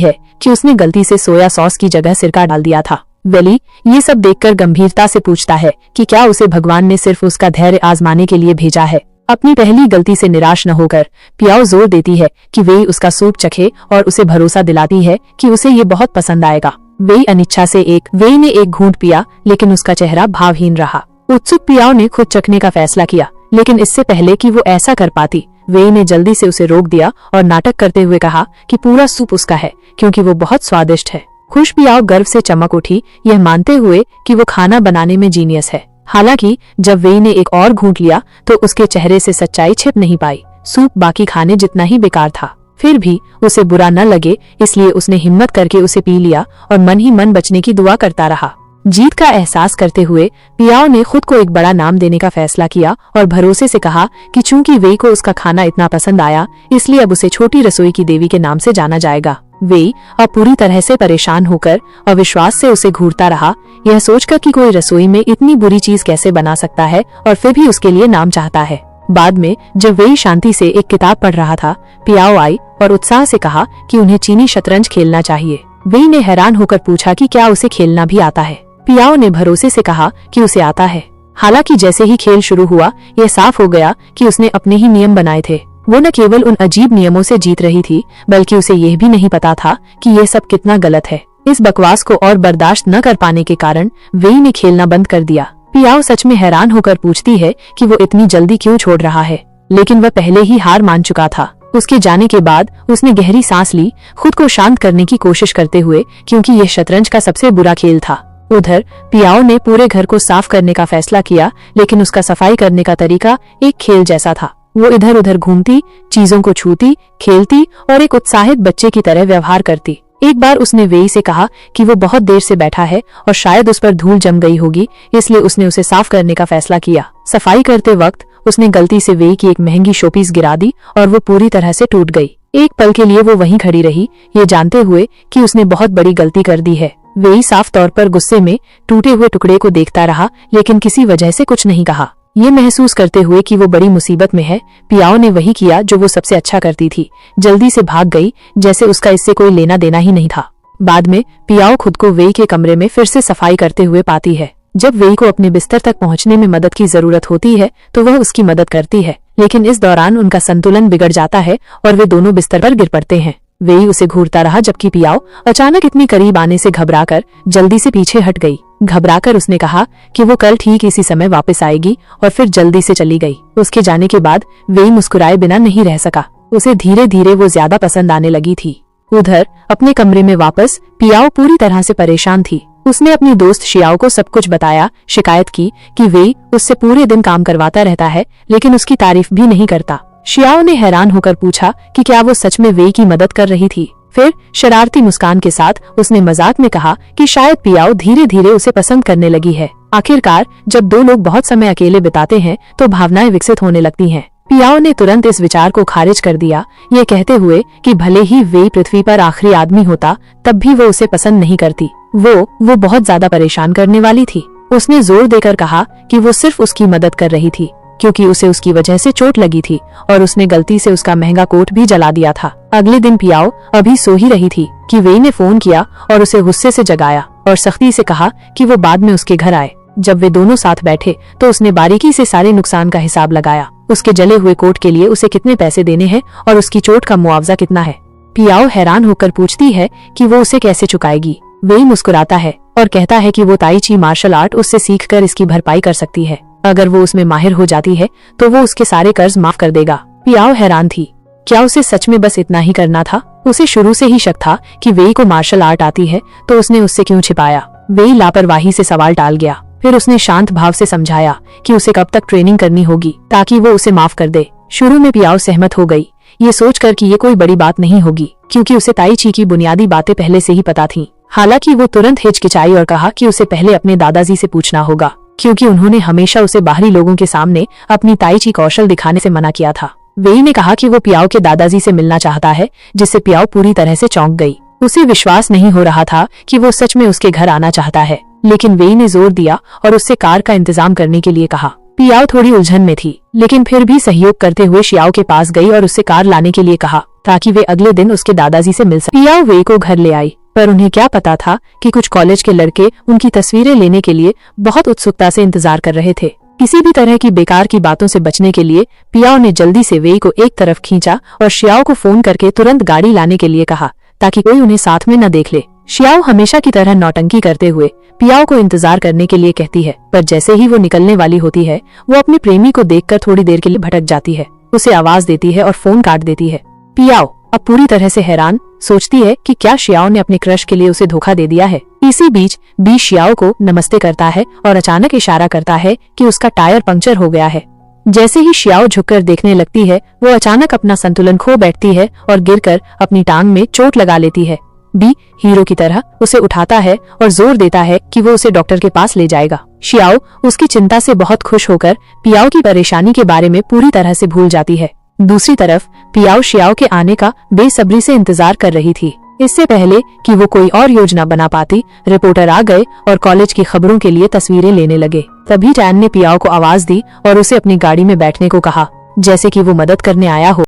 है कि उसने गलती से सोया सॉस की जगह सिरका डाल दिया था। वेली ये सब देखकर गंभीरता से पूछता है कि क्या उसे भगवान ने सिर्फ उसका धैर्य आजमाने के लिए भेजा है। अपनी पहली गलती से निराश न होकर पियाओ जोर देती है कि वेई उसका सूप चखे और उसे भरोसा दिलाती है कि उसे ये बहुत पसंद आएगा। वेई ने एक घूंट पिया, लेकिन उसका चेहरा भावहीन रहा। उत्सुक पियाओ ने खुद चखने का फैसला किया, लेकिन इससे पहले कि वो ऐसा कर पाती, वेई ने जल्दी से उसे रोक दिया और नाटक करते हुए कहा कि पूरा सूप उसका है, क्योंकि वो बहुत स्वादिष्ट है। खुश पियाओ गर्व से चमक उठी, यह मानते हुए कि वो खाना बनाने में जीनियस है। हालांकि जब वेई ने एक और घूंट लिया तो उसके चेहरे से सच्चाई छिप नहीं पाई। सूप बाकी खाने जितना ही बेकार था। फिर भी उसे बुरा न लगे, इसलिए उसने हिम्मत करके उसे पी लिया और मन ही मन बचने की दुआ करता रहा। जीत का एहसास करते हुए पियाओ ने खुद को एक बड़ा नाम देने का फैसला किया और भरोसे से कहा कि चूंकि वेई को उसका खाना इतना पसंद आया, इसलिए अब उसे छोटी रसोई की देवी के नाम से जाना जाएगा। वेई अब पूरी तरह से परेशान होकर अविश्वास से उसे घूरता रहा, यह सोचकर कि कोई रसोई में इतनी बुरी चीज कैसे बना सकता है और फिर भी उसके लिए नाम चाहता है। बाद में जब वेई शांति से एक किताब पढ़ रहा था, पियाओ आई और उत्साह से कहा कि उन्हें चीनी शतरंज खेलना चाहिए। वेई ने हैरान होकर पूछा कि क्या उसे खेलना भी आता है। पियाओ ने भरोसे से कहा कि उसे आता है। हालांकि जैसे ही खेल शुरू हुआ, यह साफ हो गया कि उसने अपने ही नियम बनाए थे। वो न केवल उन अजीब नियमों से जीत रही थी, बल्कि उसे यह भी नहीं पता था कि ये सब कितना गलत है। इस बकवास को और बर्दाश्त न कर पाने के कारण वेई ने खेलना बंद कर दिया। पियाओ सच में हैरान होकर पूछती है कि वो इतनी जल्दी क्यों छोड़ रहा है, लेकिन वह पहले ही हार मान चुका था। उसके जाने के बाद उसने गहरी सांस ली, खुद को शांत करने की कोशिश करते हुए, क्योंकि यह शतरंज का सबसे बुरा खेल था। उधर पियाओ ने पूरे घर को साफ करने का फैसला किया, लेकिन उसका सफाई करने का तरीका एक खेल जैसा था। वो इधर उधर घूमती, चीजों को छूती, खेलती और एक उत्साहित बच्चे की तरह व्यवहार करती। एक बार उसने वेई से कहा कि वो बहुत देर से बैठा है और शायद उस पर धूल जम गई होगी, इसलिए उसने उसे साफ करने का फैसला किया। सफाई करते वक्त उसने गलती से वेई की एक महंगी शोपीस गिरा दी और वो पूरी तरह से टूट गई। एक पल के लिए वो वहीं खड़ी रही, ये जानते हुए कि उसने बहुत बड़ी गलती कर दी है। वेई साफ तौर पर गुस्से में टूटे हुए टुकड़े को देखता रहा, लेकिन किसी वजह से कुछ नहीं कहा। ये महसूस करते हुए कि वो बड़ी मुसीबत में है, पियाओ ने वही किया जो वो सबसे अच्छा करती थी, जल्दी से भाग गई, जैसे उसका इससे कोई लेना देना ही नहीं था। बाद में पियाओ खुद को वेई के कमरे में फिर से सफाई करते हुए पाती है। जब वेई को अपने बिस्तर तक पहुंचने में मदद की जरूरत होती है तो वह उसकी मदद करती है, लेकिन इस दौरान उनका संतुलन बिगड़ जाता है और वे दोनों बिस्तर पर गिर पड़ते हैं। वेई उसे घूरता रहा, जबकि पियाओ अचानक इतनी करीब आने से घबराकर जल्दी से पीछे हट गई। घबराकर उसने कहा कि वो कल ठीक इसी समय वापस आएगी और फिर जल्दी से चली गई। उसके जाने के बाद वेई मुस्कुराए बिना नहीं रह सका। उसे धीरे धीरे वो ज्यादा पसंद आने लगी थी। उधर अपने कमरे में वापस पियाओ पूरी तरह से परेशान थी। उसने अपनी दोस्त शियाओ को सब कुछ बताया, शिकायत की कि वेई उससे पूरे दिन काम करवाता रहता है लेकिन उसकी तारीफ भी नहीं करता। शियाओ ने हैरान होकर पूछा कि क्या वो सच में वेई की मदद कर रही थी। फिर शरारती मुस्कान के साथ उसने मजाक में कहा कि शायद पियाओ धीरे धीरे उसे पसंद करने लगी है। आखिरकार जब दो लोग बहुत समय अकेले बिताते हैं तो भावनाएं विकसित होने लगती हैं। पियाओ ने तुरंत इस विचार को खारिज कर दिया, ये कहते हुए कि भले ही वेई पृथ्वी पर आखिरी आदमी होता तब भी वो उसे पसंद नहीं करती। वो बहुत ज्यादा परेशान करने वाली थी। उसने जोर देकर कहा कि वो सिर्फ उसकी मदद कर रही थी क्योंकि उसे उसकी वजह से चोट लगी थी और उसने गलती से उसका महंगा कोट भी जला दिया था। अगले दिन पियाओ अभी सो ही रही थी कि वेई ने फोन किया और उसे गुस्से से जगाया और सख्ती से कहा कि वो बाद में उसके घर आए। जब वे दोनों साथ बैठे तो उसने बारीकी से सारे नुकसान का हिसाब लगाया, उसके जले हुए कोट के लिए उसे कितने पैसे देने हैं और उसकी चोट का मुआवजा कितना है। पियाओ हैरान होकर पूछती है कि वो उसे कैसे चुकाएगी। वेई मुस्कुराता है और कहता है कि वो ताई ची मार्शल आर्ट उससे सीखकर इसकी भरपाई कर सकती है। अगर वो उसमें माहिर हो जाती है तो वो उसके सारे कर्ज माफ कर देगा। पियाओ हैरान थी, क्या उसे सच में बस इतना ही करना था? उसे शुरू से ही शक था कि वेई को मार्शल आर्ट आती है तो उसने उससे क्यों छिपाया। वेई लापरवाही से सवाल टाल गया। फिर उसने शांत भाव से समझाया कि उसे कब तक ट्रेनिंग करनी होगी ताकि वो उसे माफ कर दे। शुरू में पियाओ सहमत हो गई, ये सोचकर कि ये कोई बड़ी बात नहीं होगी क्योंकि उसे ताई ची की बुनियादी बातें पहले से ही पता थीं। हालांकि वो तुरंत हिचकिचाई और कहा कि उसे पहले अपने दादाजी से पूछना होगा क्योंकि उन्होंने हमेशा उसे बाहरी लोगों के सामने अपनी ताई ची कौशल दिखाने से मना किया था। वेई ने कहा कि वो पियाओ के दादाजी से मिलना चाहता है, जिससे पियाओ पूरी तरह से चौंक गई। उसे विश्वास नहीं हो रहा था कि वो सच में उसके घर आना चाहता है, लेकिन वेई ने जोर दिया और उससे कार का इंतजाम करने के लिए कहा। पियाओ थोड़ी उलझन में थी लेकिन फिर भी सहयोग करते हुए शियाओ के पास गई और उससे कार लाने के लिए कहा ताकि वे अगले दिन उसके दादाजी से मिल सके। पियाओ वेई को घर ले आई, पर उन्हें क्या पता था कि कुछ कॉलेज के लड़के उनकी तस्वीरें लेने के लिए बहुत उत्सुकता से इंतजार कर रहे थे। किसी भी तरह की बेकार की बातों से बचने के लिए पियाओ ने जल्दी से वेई को एक तरफ खींचा और शियाओ को फोन करके तुरंत गाड़ी लाने के लिए कहा ताकि कोई उन्हें साथ में न देख ले। शियाओ हमेशा की तरह नौटंकी करते हुए पियाओ को इंतजार करने के लिए कहती है, पर जैसे ही वो निकलने वाली होती है वो अपने प्रेमी को देखकर थोड़ी देर के लिए भटक जाती है, उसे आवाज देती है और फोन काट देती है। पियाओ अब पूरी तरह से हैरान सोचती है कि क्या शियाओ ने अपने क्रश के लिए उसे धोखा दे दिया है। इसी बीच बी शियाओ को नमस्ते करता है और अचानक इशारा करता है कि उसका टायर पंक्चर हो गया है। जैसे ही शियाओ झुककर देखने लगती है वो अचानक अपना संतुलन खो बैठती है और गिरकर अपनी टांग में चोट लगा लेती है। बी हीरो की तरह उसे उठाता है और जोर देता है कि वो उसे डॉक्टर के पास ले जाएगा। शियाओ उसकी चिंता से बहुत खुश होकर पियाओ की परेशानी के बारे में पूरी तरह से भूल जाती है। दूसरी तरफ पियाओ शियाओ के आने का बेसब्री से इंतजार कर रही थी। इससे पहले कि वो कोई और योजना बना पाती, रिपोर्टर आ गए और कॉलेज की खबरों के लिए तस्वीरें लेने लगे। तभी टैन ने पियाओ को आवाज दी और उसे अपनी गाड़ी में बैठने को कहा, जैसे कि वो मदद करने आया हो।